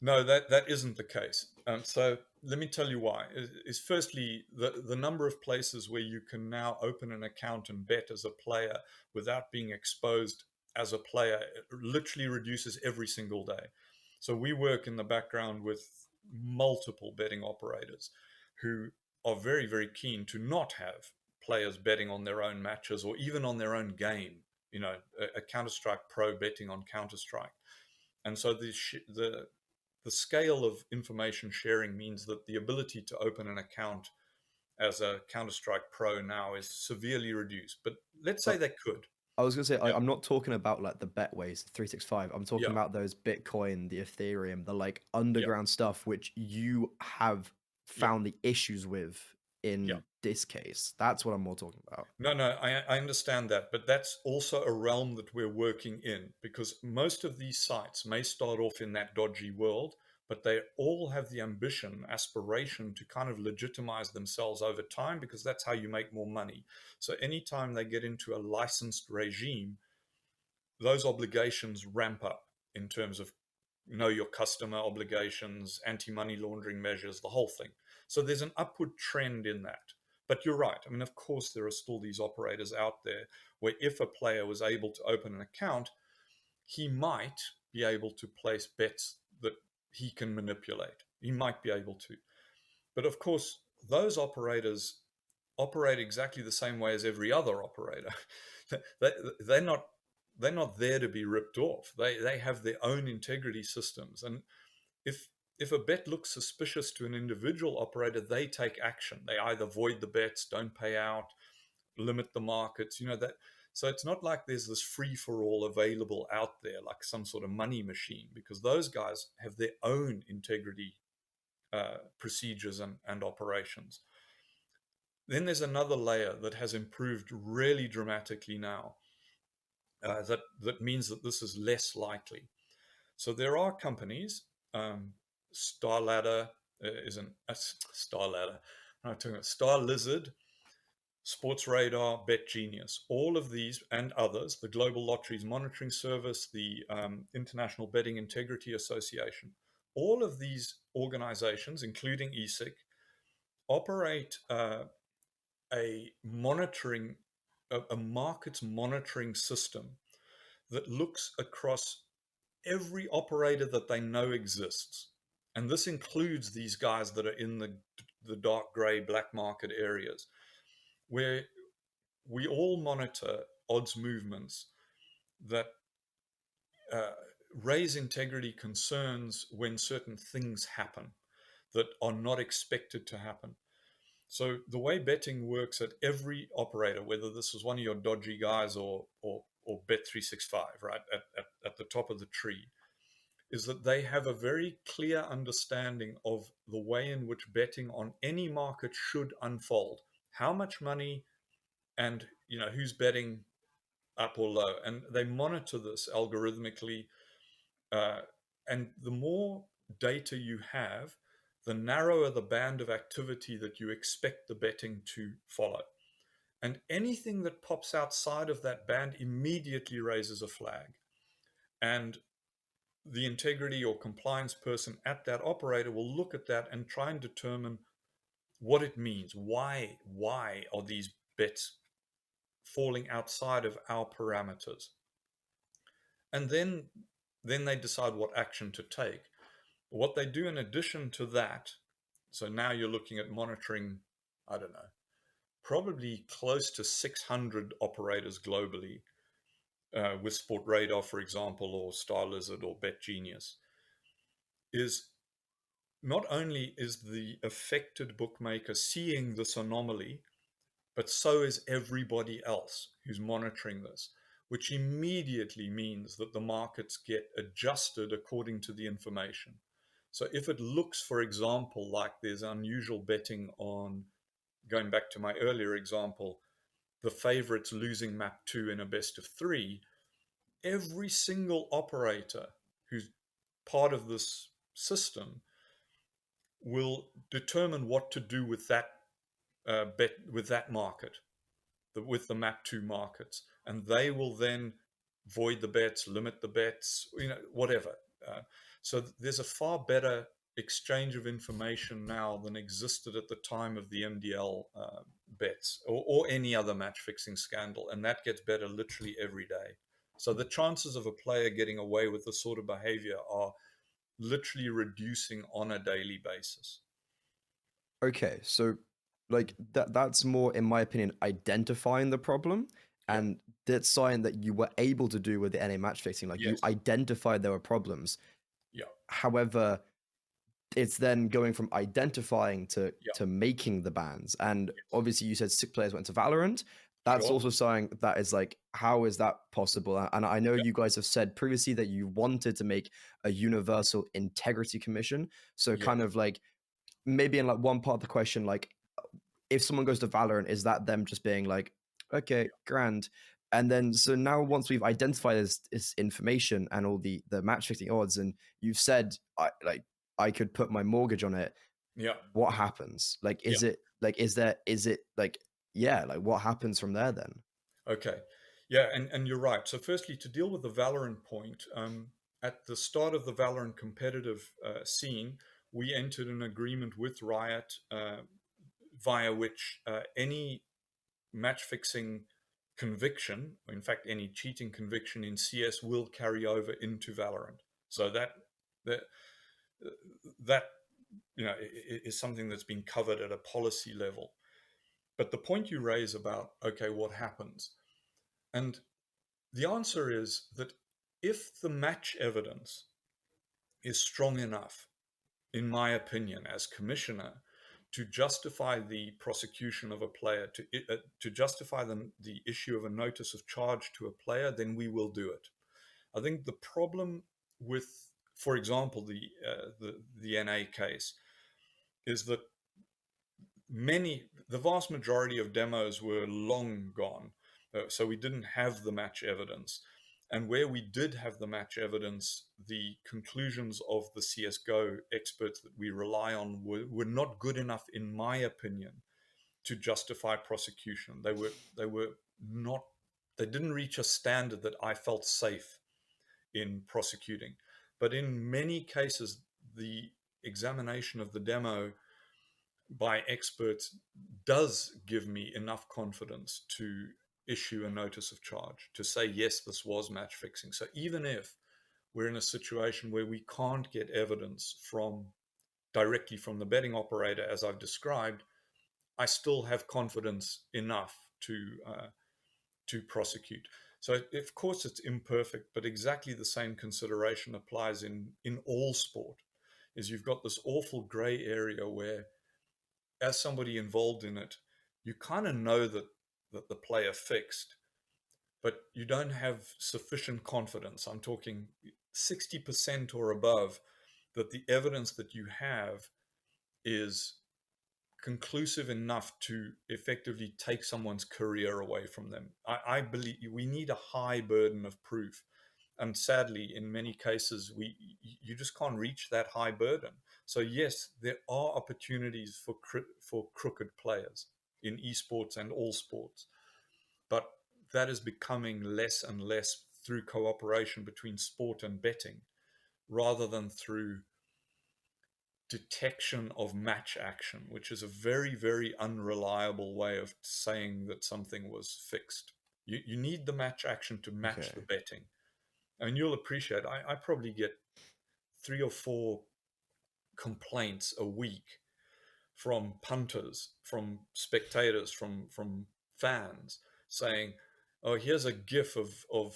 No, that isn't the case. So let me tell you why. Is firstly, the number of places where you can now open an account and bet as a player without being exposed as a player literally reduces every single day. So we work in the background with multiple betting operators who are very, very keen to not have players betting on their own matches or even on their own game. A Counter-Strike Pro betting on Counter-Strike. And so the scale of information sharing means that the ability to open an account as a Counter-Strike Pro now is severely reduced. But let's say they could. I was going to say, I'm not talking about like the Betways, 365. I'm talking about those Bitcoin, the Ethereum, the like underground stuff, which you have found the issues with in this case. That's what I'm more talking about. No, I understand that. But that's also a realm that we're working in, because most of these sites may start off in that dodgy world, but they all have the aspiration to kind of legitimize themselves over time, because that's how you make more money. So anytime they get into a licensed regime, those obligations ramp up in terms of know your customer obligations, anti-money laundering measures, the whole thing. So there's an upward trend in that. But you're right. I mean, of course, there are still these operators out there where if a player was able to open an account, he might be able to place bets that he can manipulate. He might be able to. But of course, those operators operate exactly the same way as every other operator. They're not there to be ripped off. They have their own integrity systems. And if if a bet looks suspicious to an individual operator, they take action. They either void the bets, don't pay out, limit the markets, that. So it's not like there's this free for all available out there, like some sort of money machine, because those guys have their own integrity procedures and operations. Then there's another layer that has improved really dramatically now. That means that this is less likely. So there are companies, Star Ladder isn't Star Ladder. I'm talking about Star Lizard, Sports Radar, Bet Genius, all of these and others, the Global Lotteries Monitoring Service, the International Betting Integrity Association, all of these organizations, including ESIC, operate a markets monitoring system that looks across every operator that they know exists. And this includes these guys that are in the dark gray black market areas, where we all monitor odds movements that raise integrity concerns when certain things happen that are not expected to happen. So the way betting works at every operator, whether this is one of your dodgy guys or Bet365, right, at the top of the tree, is that they have a very clear understanding of the way in which betting on any market should unfold. How much money and who's betting up or low. And they monitor this algorithmically. And the more data you have, the narrower the band of activity that you expect the betting to follow. And anything that pops outside of that band immediately raises a flag. And the integrity or compliance person at that operator will look at that and try and determine what it means. Why are these bets falling outside of our parameters? And then they decide what action to take. What they do in addition to that, so now you're looking at monitoring, I don't know, probably close to 600 operators globally, with Sport Radar, for example, or Star Lizard or Bet Genius, is not only is the affected bookmaker seeing this anomaly, but so is everybody else who's monitoring this, which immediately means that the markets get adjusted according to the information. So if it looks, for example, like there's unusual betting on, going back to my earlier example, the favorites losing map 2 in a best of 3, every single operator who's part of this system will determine what to do with that bet, with that market, with the map 2 markets, and they will then void the bets, limit the bets, whatever. So there's a far better exchange of information now than existed at the time of the MDL bets or any other match fixing scandal, and that gets better literally every day. So the chances of a player getting away with this sort of behavior are literally reducing on a daily basis. Okay, so like that's more, in my opinion, identifying the problem, and that's something that you were able to do with the NA match fixing. Like, you identified there were problems. Yeah. However, it's then going from identifying to making the bans. And obviously you said 6 players went to Valorant. That's also something that is like, how is that possible? And I know you guys have said previously that you wanted to make a universal integrity commission. So kind of like, maybe in like one part of the question, like, if someone goes to Valorant, is that them just being like, okay, grand? And then, so now once we've identified this information and all the match fixing odds, and you've said, I could put my mortgage on it. Yeah. What happens? Like, is it like, what happens from there then? Okay. Yeah. And you're right. So firstly, to deal with the Valorant point, at the start of the Valorant competitive scene, we entered an agreement with Riot via which any match fixing conviction, or in fact any cheating conviction in CS, will carry over into Valorant. So that is something that's been covered at a policy level. But the point you raise about, okay, what happens? And the answer is that if the match evidence is strong enough in my opinion, as commissioner, to justify the prosecution of a player, to justify the issue of a notice of charge to a player, then we will do it. I think the problem with, for example, the NA case is that the vast majority of demos were long gone. So we didn't have the match evidence. And where we did have the match evidence, the conclusions of the CSGO experts that we rely on were not good enough, in my opinion, to justify prosecution. They didn't reach a standard that I felt safe in prosecuting. But in many cases, the examination of the demo by experts does give me enough confidence to issue a notice of charge, to say, yes, this was match fixing. So even if we're in a situation where we can't get evidence directly from the betting operator, as I've described, I still have confidence enough to prosecute. So of course it's imperfect, but exactly the same consideration applies in all sport. Is you've got this awful gray area where, as somebody involved in it, you kind of know that the player fixed, but you don't have sufficient confidence. I'm talking 60% or above, that the evidence that you have is conclusive enough to effectively take someone's career away from them. I believe we need a high burden of proof. And sadly, in many cases, you just can't reach that high burden. So yes, there are opportunities for crooked players in esports and all sports, but that is becoming less and less through cooperation between sport and betting, rather than through detection of match action, which is a very, very unreliable way of saying that something was fixed. You need the match action to match the betting. I mean, you'll appreciate, I probably get 3 or 4 complaints a week from punters, from spectators, from fans saying, oh, here's a gif of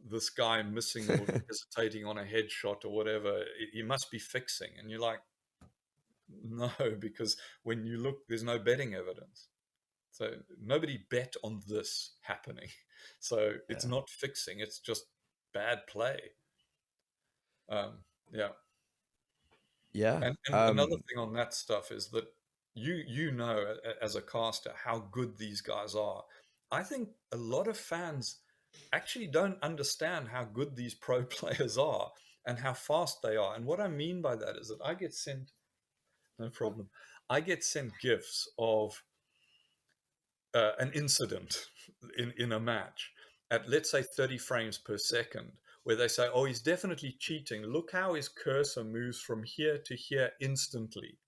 this guy missing or hesitating on a headshot or whatever. He must be fixing. And you're like, no, because when you look, there's no betting evidence. So nobody bet on this happening. So it's not fixing, it's just bad play. Yeah. And another thing on that stuff is that you know, as a caster, how good these guys are. I think a lot of fans actually don't understand how good these pro players are and how fast they are. And what I mean by that is that I get sent GIFs of an incident in a match at, let's say, 30 frames per second, where they say, oh, he's definitely cheating. Look how his cursor moves from here to here instantly.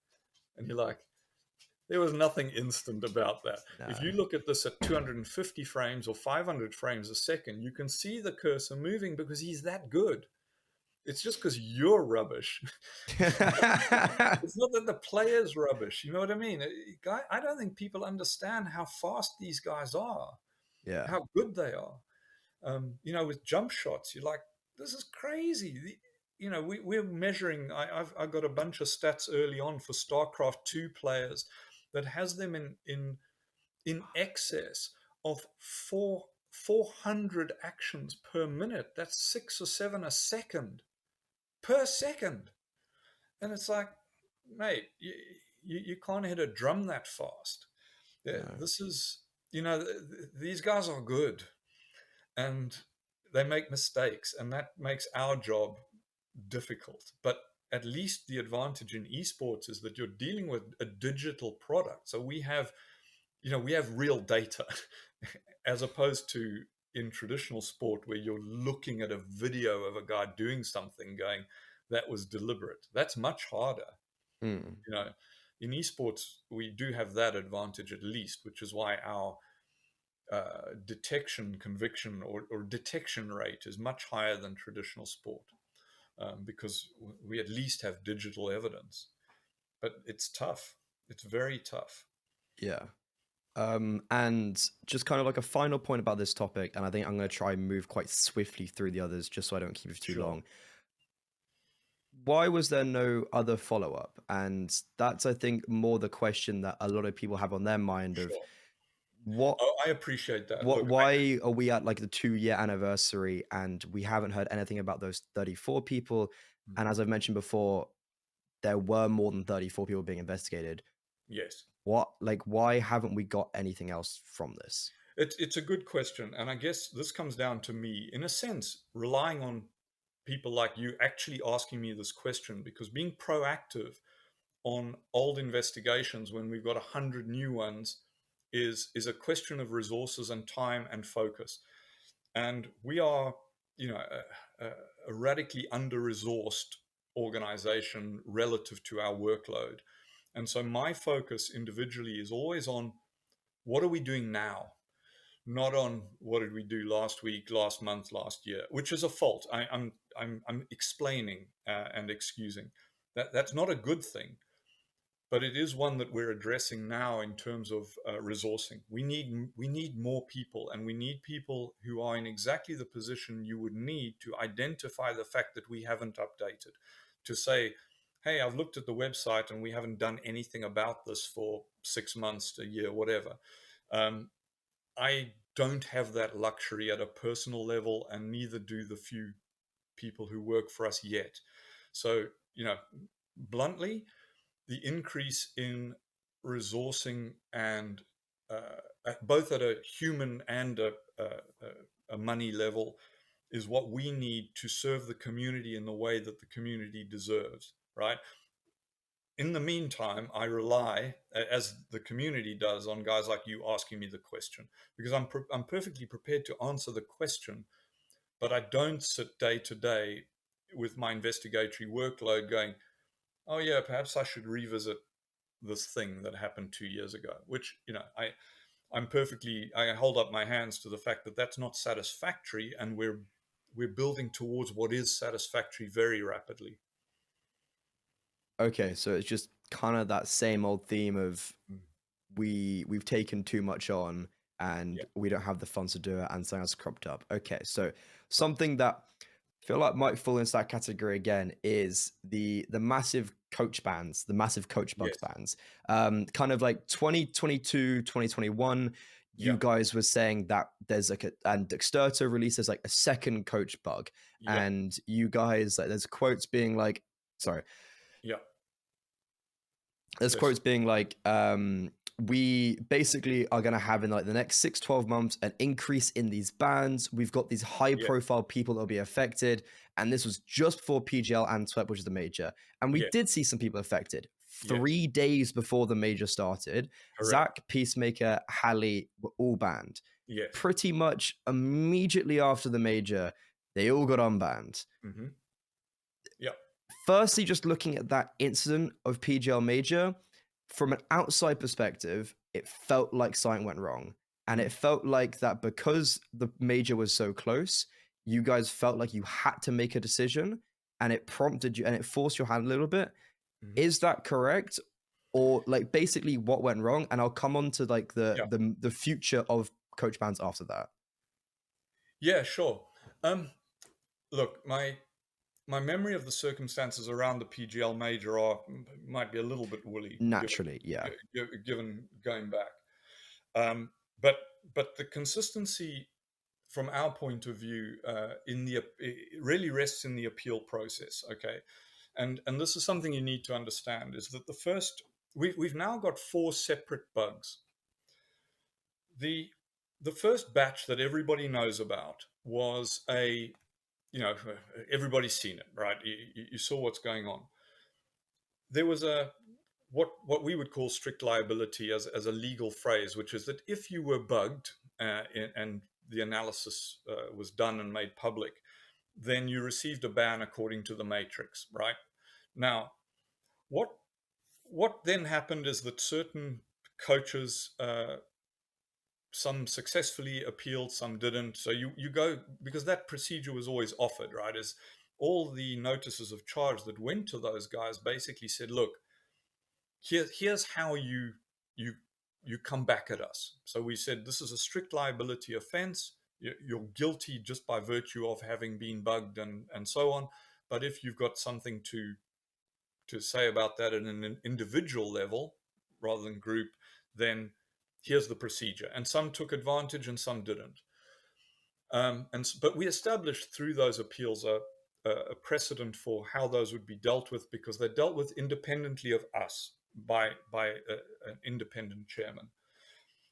And you're like, there was nothing instant about that. No. If you look at this at 250 frames or 500 frames a second, you can see the cursor moving because he's that good. It's just because you're rubbish. It's not that the player's rubbish. You know what I mean? I don't think people understand how fast these guys are, how good they are. You know, with jump shots, you're like, this is crazy. You know, we're measuring. I've got a bunch of stats early on for StarCraft 2 players that has them in excess of 400 actions per minute. That's 6 or 7 a second. Per second. And it's like, mate, you can't hit a drum that fast. No. This is, you know, these guys are good and they make mistakes, and that makes our job difficult. But at least the advantage in esports is that you're dealing with a digital product. So we have, you know, we have real data as opposed to in traditional sport where you're looking at a video of a guy doing something going, that was deliberate. That's much harder. You know, in esports, we do have that advantage at least, which is why our detection, conviction, or detection rate is much higher than traditional sport, because we at least have digital evidence. But it's tough. It's very tough. Yeah. And just kind of like a final point about this topic, and I think I'm going to try and move quite swiftly through the others just so I don't keep it too long. why was there no other follow-up? And that's, I think, more the question that a lot of people have on their mind of Sure. what Oh, I appreciate that. what Look, why are we at like the 2-year anniversary and we haven't heard anything about those 34 people? And as I've mentioned before, there were more than 34 people being investigated. yes. Why haven't we got anything else from this? It's a good question. And I guess this comes down to me, in a sense, relying on people like you actually asking me this question, because being proactive on old investigations when we've got 100 new ones is a question of resources and time and focus. And we are, you know, a radically under-resourced organization relative to our workload. And so my focus individually is always on what are we doing now, not on what did we do last week, last month, last year, which is a fault. I'm explaining and excusing. That's not a good thing, but it is one that we're addressing now in terms of resourcing. We need more people, and we need people who are in exactly the position you would need to identify the fact that we haven't updated, to say, hey, I've looked at the website and we haven't done anything about this for 6 months, a year, whatever. I don't have that luxury at a personal level, and neither do the few people who work for us yet. So, bluntly, the increase in resourcing and both at a human and a money level is what we need to serve the community in the way that the community deserves, right? In the meantime, I rely, as the community does, on guys like you asking me the question, because I'm perfectly prepared to answer the question, but I don't sit day to day with my investigatory workload going, oh yeah, perhaps I should revisit this thing that happened 2 years ago, which, I hold up my hands to the fact that that's not satisfactory, and we're building towards what is satisfactory very rapidly. Okay, so it's just kind of that same old theme of Mm. we've taken too much on and Yeah. we don't have the funds to do it and something else cropped up. Okay, so something that I feel like might fall into that category again is the massive coach bans, the massive coach bugs Yes. bans. Kind of like 2022, 2021, Yeah. you guys were saying that there's like and Dexterto releases like a second coach bug, Yeah. and you guys like there's quotes being like, sorry, Yeah. there's Yes. quotes being like, we basically are going to have in like the next 6-12 months an increase in these bans. We've got these high Yeah. profile people that will be affected. And this was just before PGL Antwerp, which is the major. And we Yeah. did see some people affected. Yes. 3 days before the major started, Correct. Zach, Peacemaker, Halley were all banned. Yes. Pretty much immediately after the major, they all got unbanned. Mm-hmm. Yeah. Firstly, just looking at that incident of PGL Major, from an outside perspective, it felt like something went wrong. And it felt like that because the major was so close, you guys felt like you had to make a decision, and it prompted you and it forced your hand a little bit. Mm-hmm. Is that correct? Or like basically what went wrong? And I'll come on to like Yeah. the future of coach bans after that. Yeah, sure. Look, my memory of the circumstances around the PGL major might be a little bit woolly, Naturally, yeah. given going back. Um, but the consistency from our point of view it really rests in the appeal process. Okay, and this is something you need to understand, is that we've now got 4 separate bugs. The first batch that everybody knows about was everybody's seen it, right? You saw what's going on. There was what we would call strict liability as a legal phrase, which is that if you were bugged and the analysis was done and made public, then you received a ban according to the matrix, right? Now, what then happened is that certain coaches, some successfully appealed, some didn't. So you go, because that procedure was always offered, right? Is all the notices of charge that went to those guys basically said, look, here's how you come back at us. So we said, this is a strict liability offense. You're guilty just by virtue of having been bugged and so on. But if you've got something to say about that at an individual level rather than group, then here's the procedure. And some took advantage and some didn't. But we established through those appeals a precedent for how those would be dealt with, because they're dealt with independently of us by an independent chairman.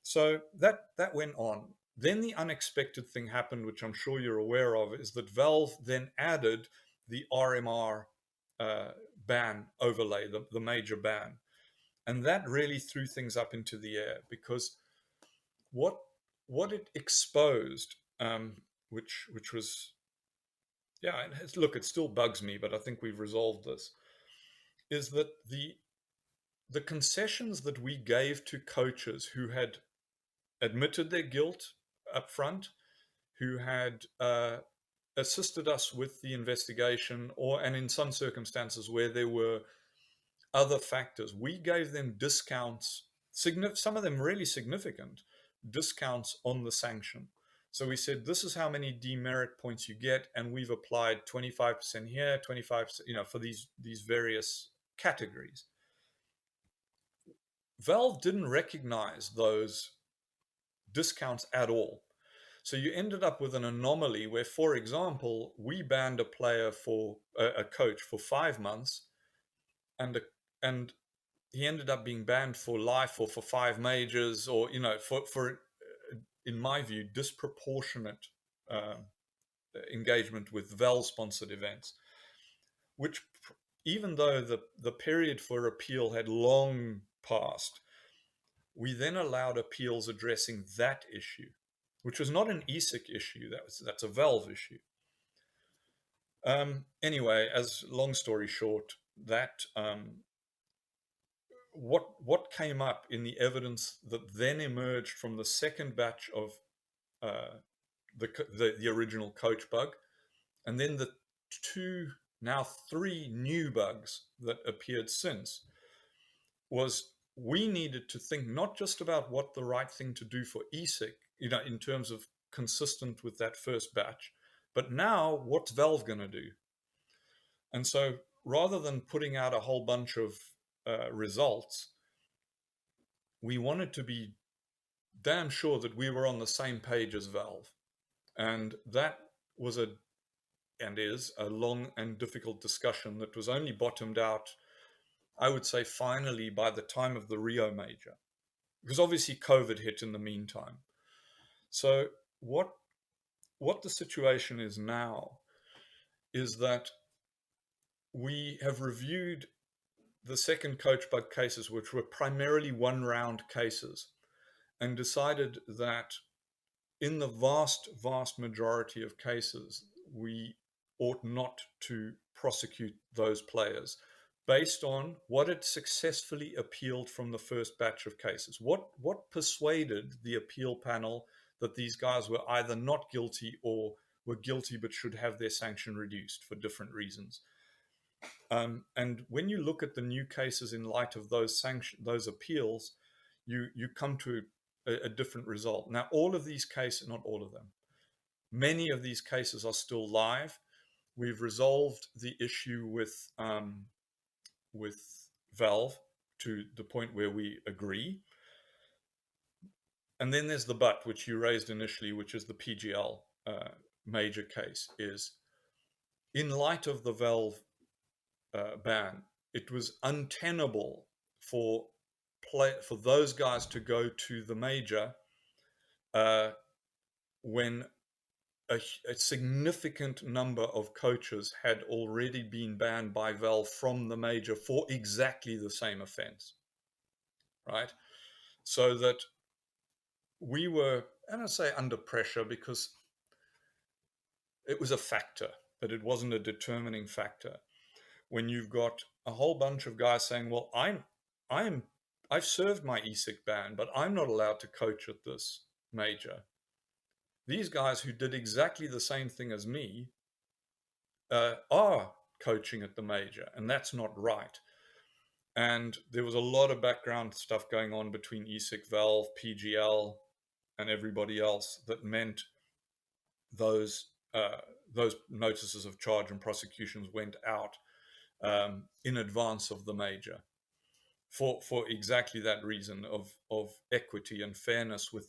So that went on. Then the unexpected thing happened, which I'm sure you're aware of, is that Valve then added the RMR ban overlay, the major ban. And that really threw things up into the air, because what it exposed, which was, yeah, look, it still bugs me, but I think we've resolved this, is that the concessions that we gave to coaches who had admitted their guilt up front, who had assisted us with the investigation, and in some circumstances where there were other factors, we gave them discounts, some of them really significant discounts on the sanction. So we said, this is how many demerit points you get, and we've applied 25% here, 25%, for these various categories. Valve didn't recognize those discounts at all. So you ended up with an anomaly where, for example, we banned a player a coach for 5 months, and he ended up being banned for life or for 5 majors, or for in my view, disproportionate engagement with Valve-sponsored events, which, even though the period for appeal had long passed, we then allowed appeals addressing that issue, which was not an ESIC issue. That's a Valve issue. Anyway, long story short, that what came up in the evidence that then emerged from the second batch of the original coach bug, and then the 3 new bugs that appeared since, was we needed to think not just about what the right thing to do for ESIC, in terms of consistent with that first batch, but now what's Valve going to do? And so rather than putting out a whole bunch of results, we wanted to be damn sure that we were on the same page as Valve. And that was and is a long and difficult discussion that was only bottomed out, I would say, finally by the time of the Rio Major, because obviously COVID hit in the meantime. So what the situation is now is that we have reviewed the second coach bug cases, which were primarily 1-round cases, and decided that in the vast, vast majority of cases, we ought not to prosecute those players based on what had successfully appealed from the first batch of cases. What persuaded the appeal panel that these guys were either not guilty or were guilty but should have their sanction reduced for different reasons. And when you look at the new cases in light of those appeals, you come to a different result. Now, all of these cases, not all of them, many of these cases are still live. We've resolved the issue with Valve to the point where we agree. And then there's the but, which you raised initially, which is the PGL major case, is in light of the Valve ban, it was untenable for those guys to go to the major when a significant number of coaches had already been banned by Valve from the major for exactly the same offense, right? So that we were, and I say under pressure because it was a factor, but it wasn't a determining factor. When you've got a whole bunch of guys saying, well, I've served my ESIC ban, but I'm not allowed to coach at this major. These guys who did exactly the same thing as me are coaching at the major, and that's not right. And there was a lot of background stuff going on between ESIC, Valve, PGL, and everybody else that meant those those notices of charge and prosecutions went out in advance of the major for exactly that reason of equity and fairness with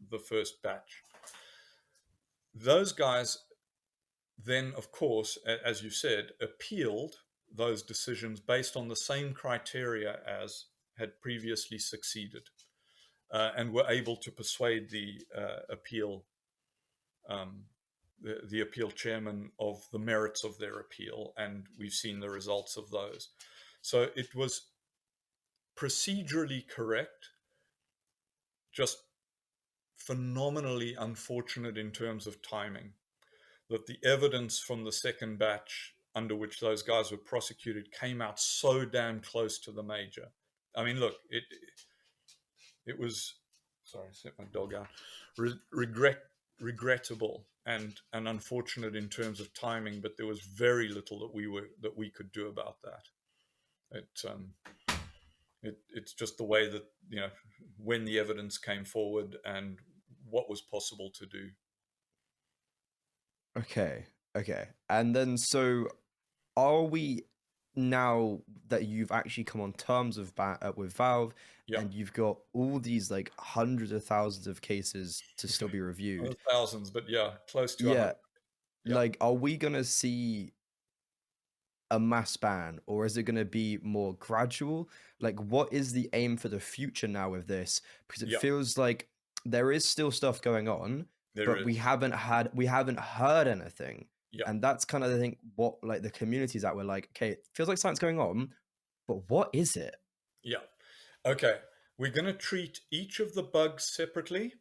the first batch. Those guys then, of course, as you said, appealed those decisions based on the same criteria as had previously succeeded, and were able to persuade the appeal the appeal chairman of the merits of their appeal, and we've seen the results of those. So it was procedurally correct, just phenomenally unfortunate in terms of timing, that the evidence from the second batch under which those guys were prosecuted came out so damn close to the major. I mean, look, it was, sorry, I set my dog out, regrettable and unfortunate in terms of timing, but there was very little that we could do about that. It's just the way that, when the evidence came forward and what was possible to do. Okay. And then, so are we, now that you've actually come on terms with Valve, Yeah. and you've got all these like hundreds of thousands of cases to still be reviewed? Thousands, but yeah, close to 100. Yeah. Like, are we gonna see a mass ban, or is it going to be more gradual? Like, what is the aim for the future now with this? Because it feels like there is still stuff going on, but we haven't heard anything. And that's kind of, I think, what like the communities that were like, okay, it feels like something's going on, but what is it? Yeah. Okay. We're going to treat each of the bugs separately.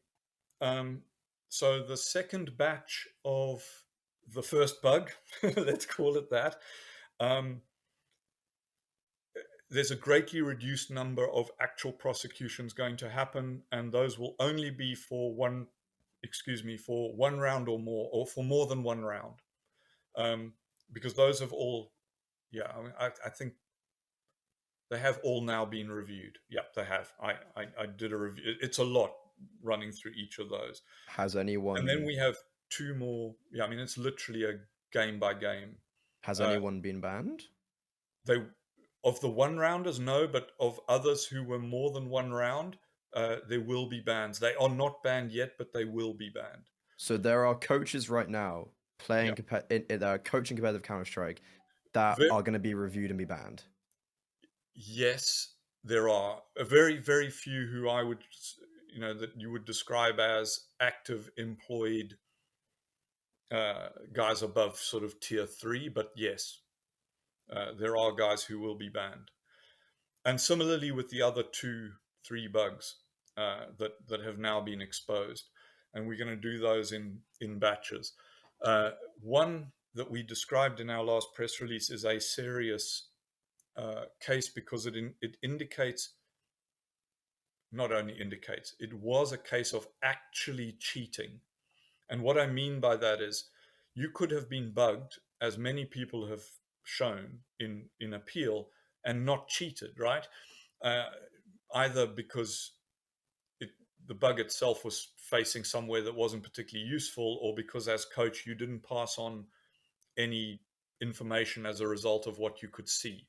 So the second batch of the first bug, let's call it that, there's a greatly reduced number of actual prosecutions going to happen, and those will only be for one round or more, or for more than one round, because those have all, I think they have all now been reviewed. Yeah, they have. I did a review. It's a lot running through each of those. Has anyone? And then we have two more. Yeah, I mean, it's literally a game by game. Has anyone been banned? Of the one rounders, no, but of others who were more than one round, there will be bans. They are not banned yet, but they will be banned. So there are coaches right now playing coaching competitive Counter-Strike that are going to be reviewed and be banned. Yes, there are a very, very few who I would, that you would describe as active employed guys above sort of tier 3. But yes, there are guys who will be banned. And similarly with the other 2-3 bugs that have now been exposed. And we're going to do those in batches. One that we described in our last press release is a serious case, because it indicates, not only indicates, it was a case of actually cheating. And what I mean by that is, you could have been bugged, as many people have shown in appeal, and not cheated, right? Either because the bug itself was facing somewhere that wasn't particularly useful, or because as coach you didn't pass on any information as a result of what you could see.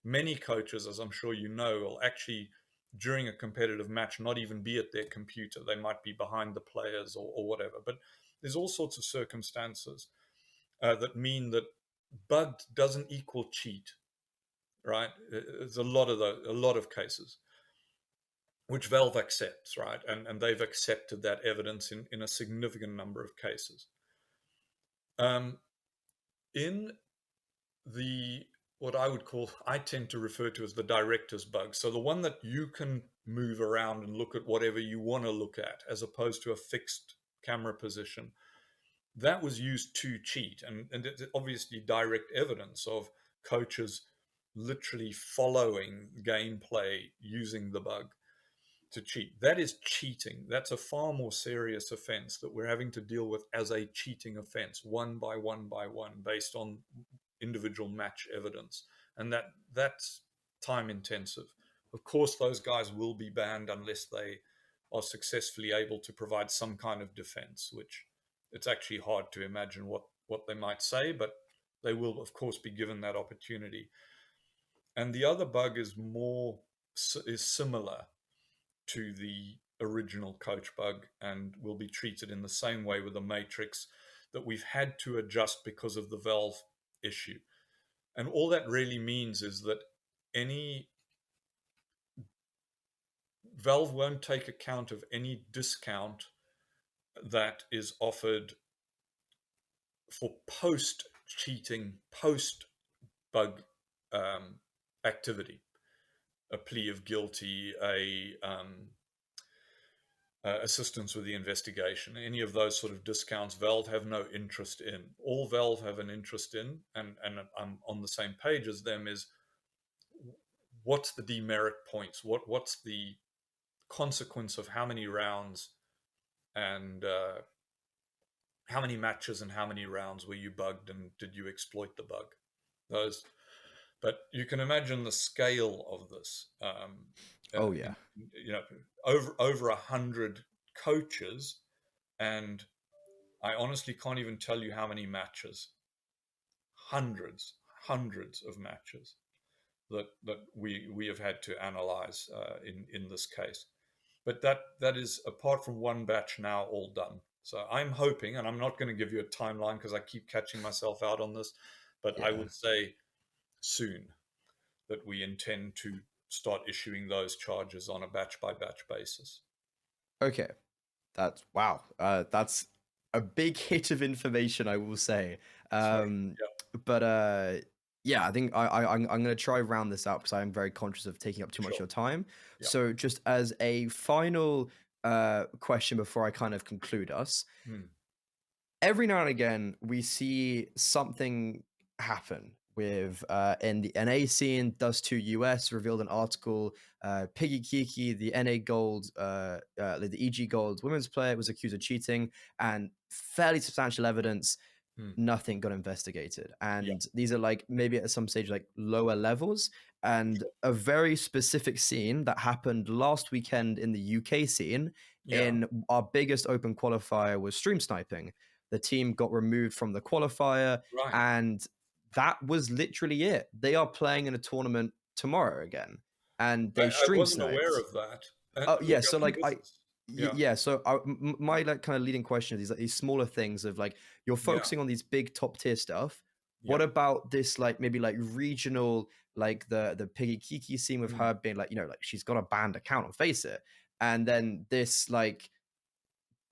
Many coaches, as I'm sure you know, will actually, during a competitive match, not even be at their computer. They might be behind the players or whatever. But there's all sorts of circumstances that mean that bugged doesn't equal cheat, right? There's a lot of cases which Valve accepts, right? And they've accepted that evidence in a significant number of cases. In what I tend to refer to as the director's bug. So the one that you can move around and look at whatever you want to look at, as opposed to a fixed camera position. That was used to cheat. And it's obviously direct evidence of coaches literally following gameplay using the bug to cheat. That is cheating. That's a far more serious offense that we're having to deal with as a cheating offense, one by one, based on individual match evidence. And that's time intensive. Of course, those guys will be banned unless they are successfully able to provide some kind of defense, which it's actually hard to imagine what they might say, but they will, of course, be given that opportunity. And the other bug is similar to the original coach bug and will be treated in the same way with the matrix that we've had to adjust because of the Valve issue. And all that really means is that Valve won't take account of any discount that is offered for post cheating, post bug activity, a plea of guilty, assistance with the investigation, any of those sort of discounts. Valve have no interest in. All Valve have an interest in, and I'm on the same page as them, is what's the demerit points? What's the consequence of how many rounds and how many matches and how many rounds were you bugged, and did you exploit the bug? Those, but you can imagine the scale of this. Oh yeah. Over 100 coaches, and I honestly can't even tell you how many matches. Hundreds of matches that we have had to analyze in this case. But that is, apart from one batch, now all done. So I'm hoping, and I'm not going to give you a timeline because I keep catching myself out on this, but I would say soon that we intend to start issuing those charges on a batch by batch basis. Okay. That's wow. That's a big hit of information, I will say. But yeah, I think I'm going to try round this out because I'm very conscious of taking up too much of your time. Yeah. So just as a final question before I kind of conclude us, every now and again we see something happen with in the NA scene. Dust2 US revealed an article. Piggy Kiki, the NA Gold, the EG Gold women's player, was accused of cheating, and fairly substantial evidence. Nothing got investigated, and these are like maybe at some stage like lower levels. And a very specific scene that happened last weekend in the UK scene, in our biggest open qualifier, was stream sniping. The team got removed from the qualifier, and that was literally it. They are playing in a tournament tomorrow again, and they stream I wasn't sniped. aware of that. Oh yeah, so like so my like kind of leading question is these smaller things of like, you're focusing on these big top tier stuff. What about this, like maybe like regional, like the Piggy Kiki scene with her being like, like she's got a banned account on Face It, and then this like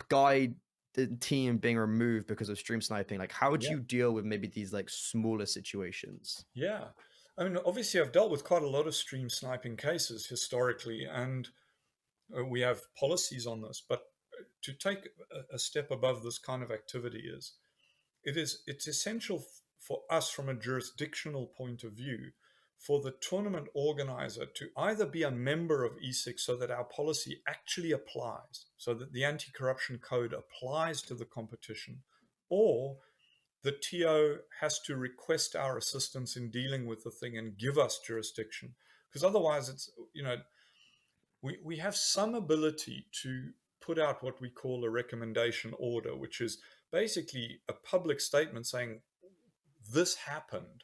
guy, the team being removed because of stream sniping. Like, how would you deal with maybe these like smaller situations? Yeah, I mean, obviously I've dealt with quite a lot of stream sniping cases historically, and we have policies on this. But to take a step above this kind of activity it's essential for us from a jurisdictional point of view for the tournament organizer to either be a member of ESIC so that our policy actually applies, so that the anti-corruption code applies to the competition, or the TO has to request our assistance in dealing with the thing and give us jurisdiction. Because otherwise it's, we have some ability to put out what we call a recommendation order, which is basically a public statement saying, this happened.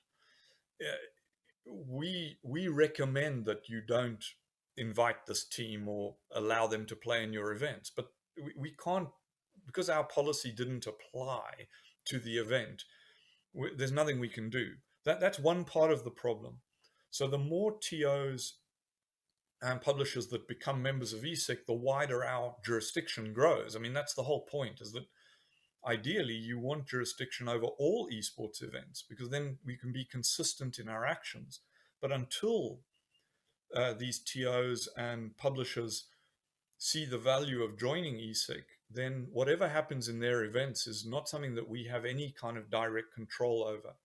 We recommend that you don't invite this team or allow them to play in your events. But we can't, because our policy didn't apply to the event, there's nothing we can do. That's one part of the problem. So the more TOs and publishers that become members of ESIC, the wider our jurisdiction grows. I mean, that's the whole point, is that ideally you want jurisdiction over all esports events, because then we can be consistent in our actions. But until these TOs and publishers see the value of joining ESIC, then whatever happens in their events is not something that we have any kind of direct control over.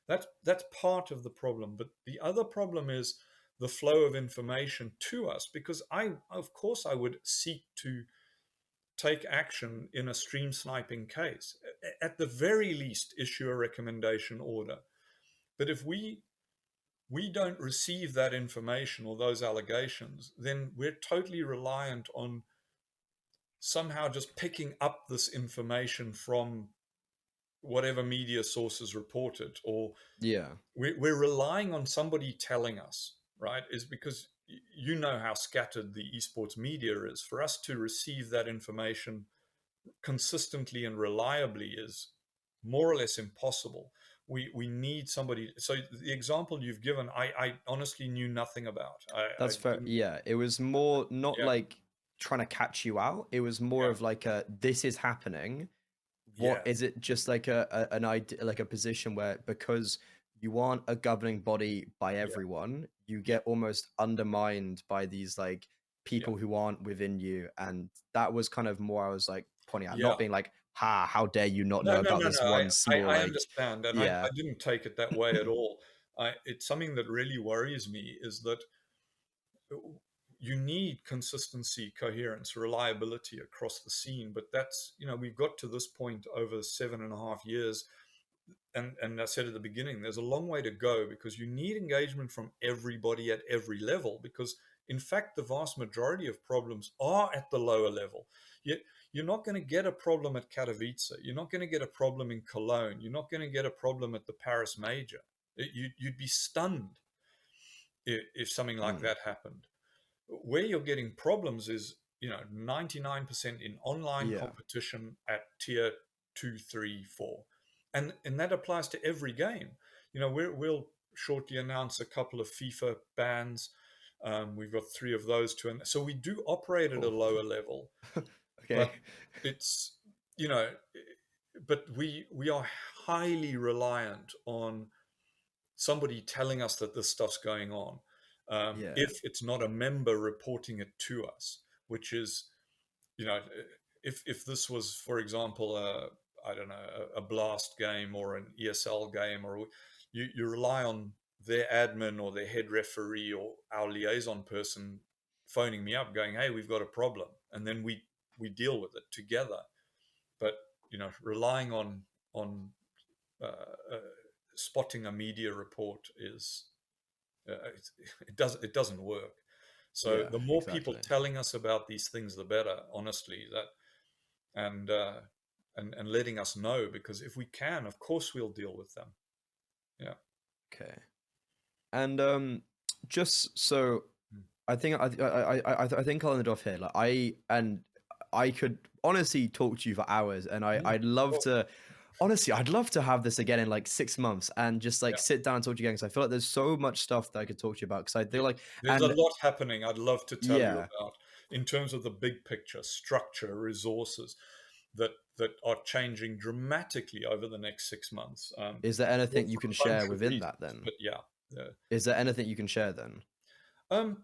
That's part of the problem. But the other problem is the flow of information to us, because of course I would seek to take action in a stream sniping case. At the very least, issue a recommendation order. But if we don't receive that information or those allegations, then we're totally reliant on somehow just picking up this information from whatever media sources report it, or Yeah, we're relying on somebody telling us, right? Is because you know how scattered the esports media is. For us to receive that information consistently and reliably is more or less impossible. We need somebody. So the example you've given, I honestly knew nothing about. I that's fair. didn't. Yeah, it was more not Yeah, like trying to catch you out. It was more yeah, of like a this is happening. What yeah, is it? Just like an idea, like a position where because you aren't a governing body by yeah, everyone, you yeah, get almost undermined by these like yeah, people who aren't within you, and that was kind of more I was like pointing out, yeah. not being like, "Ha, how dare you not No, know no, about no, this no. one small I like." understand, and I Yeah. didn't take it that way at all. It's something that really worries me is that you need consistency, coherence, reliability across the scene. But that's, we've got to this point over 7.5 years. And I said at the beginning, there's a long way to go because you need engagement from everybody at every level. Because, in fact, the vast majority of problems are at the lower level. Yet, you're not going to get a problem at Katowice. You're not going to get a problem in Cologne. You're not going to get a problem at the Paris Major. You'd be stunned if something like Mm, that happened. Where you're getting problems is 99% in online yeah. competition at tier 2, 3, 4, and that applies to every game. We'll shortly announce a couple of FIFA bans. We've got three of those so we do operate at a Cool. lower level, Okay. but it's you know but we are highly reliant on somebody telling us that this stuff's going on. Yeah. If it's not a member reporting it to us, which is, you know, if this was, for example, I don't know, a blast game or an ESL game, or you rely on their admin or their head referee or our liaison person phoning me up, going, "Hey, we've got a problem," and then we deal with it together. But relying on uh, uh, spotting a media report is it doesn't work. So Yeah, the more people exactly. telling us about these things, the better. Honestly, and uh, and letting us know, because if we can, of course, we'll deal with them. Yeah. Okay. And just so Mm. I think I think I'll end it off here. Like I could honestly talk to you for hours, and I'd love Cool. to honestly I'd love to have this again in like 6 months and just like Yeah. sit down and talk to you again. Because I feel like there's so much stuff that I could talk to you about. Because I feel like There's a and lot happening. I'd love to tell you yeah, about, in terms of the big picture, structure, resources that are changing dramatically over the next 6 months. is there For anything you can a share bunch of within that reasons, then? but yeah. Yeah. Is there anything you can share then?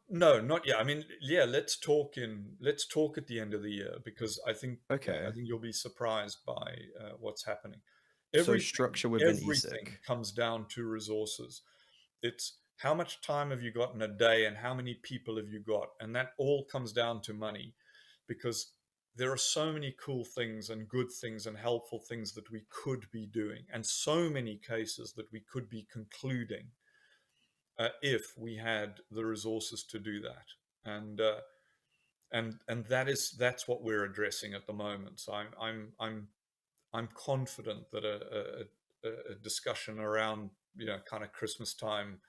No, not yet. I mean, yeah, let's talk at the end of the year, because I Okay, think you'll be surprised by what's happening. so Everything structure within everything ESIC. comes down to resources. It's how much time have you got in a day and how many people have you got, and that all comes down to money, because there are so many cool things and good things and helpful things that we could be doing, and so many cases that we could be concluding if we had the resources to do that. And that's what we're addressing at the moment. So I'm confident that a discussion around kind of Christmas time,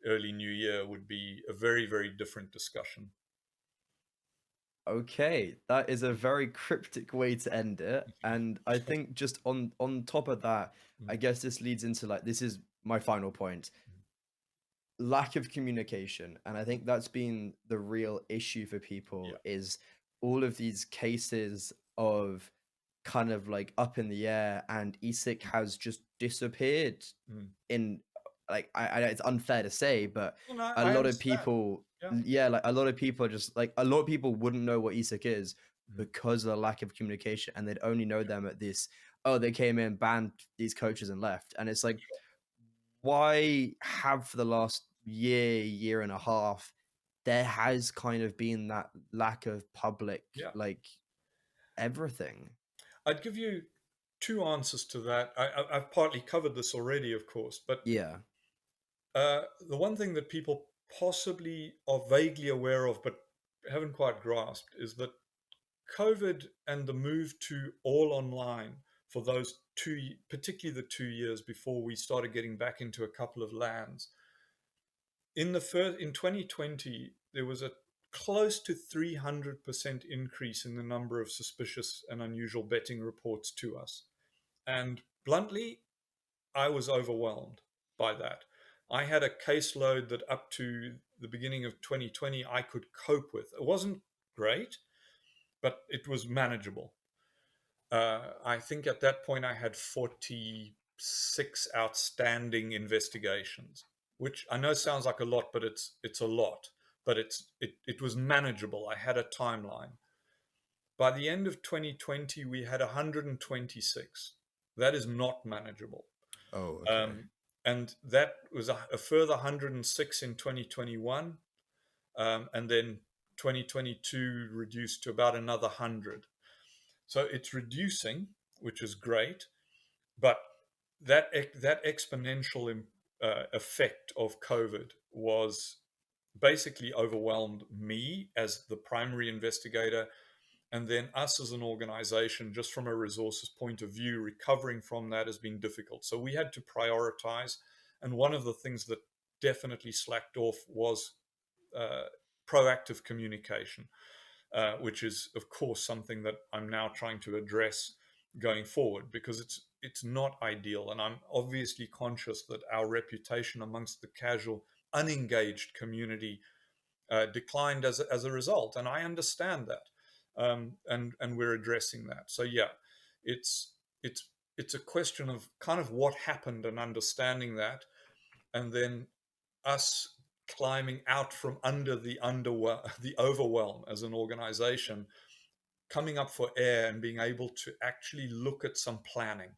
early New Year would be a very, very different discussion. Okay, that is a very cryptic way to end it. And I think just on top of that, I Mm. guess this leads into like this is my final point. Lack of communication. And I think that's been the real issue for people Yeah. is all of these cases of kind of like up in the air and ESIC has just disappeared Mm. in like it's unfair to say, but Well, no, a I lot of understand. people, Yeah. yeah, like a lot of people are just like a lot of people wouldn't know what ESIC is Mm. because of the lack of communication, and they'd only know them at this. Oh, they came in, banned these coaches, and left. And it's like, why have for the last year and a half, there has kind of been that lack of public Yeah. like everything. I'd give you two answers to that. I've partly covered this already, of course, but Yeah. the one thing that people possibly are vaguely aware of but haven't quite grasped is that COVID and the move to all online for those particularly the 2 years before we started getting back into a couple of lands. In 2020, there was a close to 300% increase in the number of suspicious and unusual betting reports to us. And bluntly, I was overwhelmed by that. I had a caseload that up to the beginning of 2020, I could cope with. It wasn't great, but it was manageable. I think at that point I had 46 outstanding investigations, which I know sounds like a lot, but it's a lot. But it was manageable. I had a timeline. By the end of 2020, we had 126. That is not manageable. Oh, okay. And that was a further 106 in 2021. And then 2022 reduced to about another 100. So it's reducing, which is great. But that exponential effect of COVID was basically overwhelmed me as the primary investigator, and then us as an organization, just from a resources point of view. Recovering from that has been difficult. So we had to prioritize. And one of the things that definitely slacked off was proactive communication, which is, of course, something that I'm now trying to address going forward, because it's not ideal. And I'm obviously conscious that our reputation amongst the casual, unengaged community declined as a result. And I understand that. And we're addressing that. So yeah, it's a question of kind of what happened and understanding that, and then us climbing out from under the overwhelm as an organization, coming up for air and being able to actually look at some planning.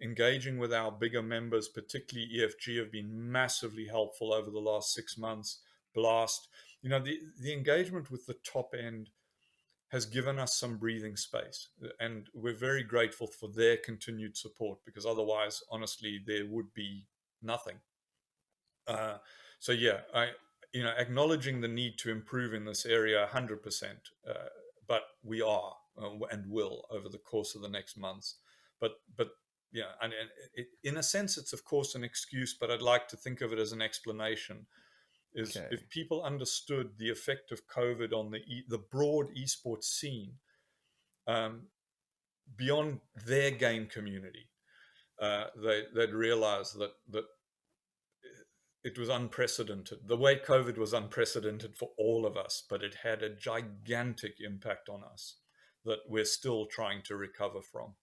Engaging with our bigger members, particularly EFG, have been massively helpful over the last 6 months. Blast, the engagement with the top end has given us some breathing space, and we're very grateful for their continued support, because otherwise, honestly, there would be nothing. So yeah, acknowledging the need to improve in this area 100%, but we are and will over the course of the next months. But yeah, and in a sense, it's of course an excuse, but I'd like to think of it as an explanation. If people understood the effect of COVID on the broad esports scene, beyond their game community, they'd realize that it was unprecedented. The way COVID was unprecedented for all of us, but it had a gigantic impact on us that we're still trying to recover from.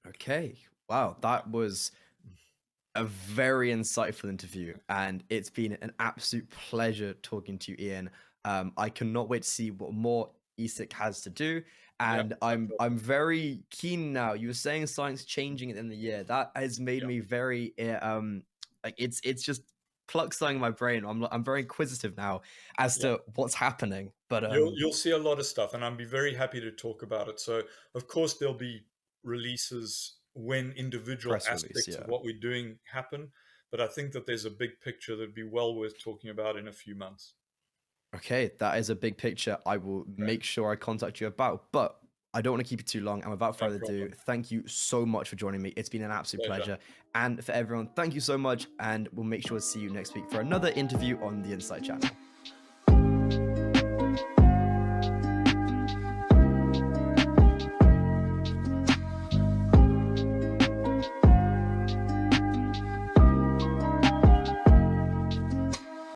Okay. Wow, that was a very insightful interview, and it's been an absolute pleasure talking to you, Ian. I cannot wait to see what more ESIC has to do, and I'm very keen now. You were saying science changing at the end of the year. That has made me very like it's just plucked something in my brain. I'm very inquisitive now as to what's happening. But you'll see a lot of stuff, and I'll be very happy to talk about it. So of course there'll be releases when individual aspects of what we're doing happen, but I think that there's a big picture that'd be well worth talking about in a few months. Okay, that is a big picture I will make sure I contact you about, but I don't want to keep you too long. And without further ado, thank you so much for joining me. It's been an absolute pleasure. And for everyone, thank you so much. And we'll make sure to see you next week for another interview on the Insite channel.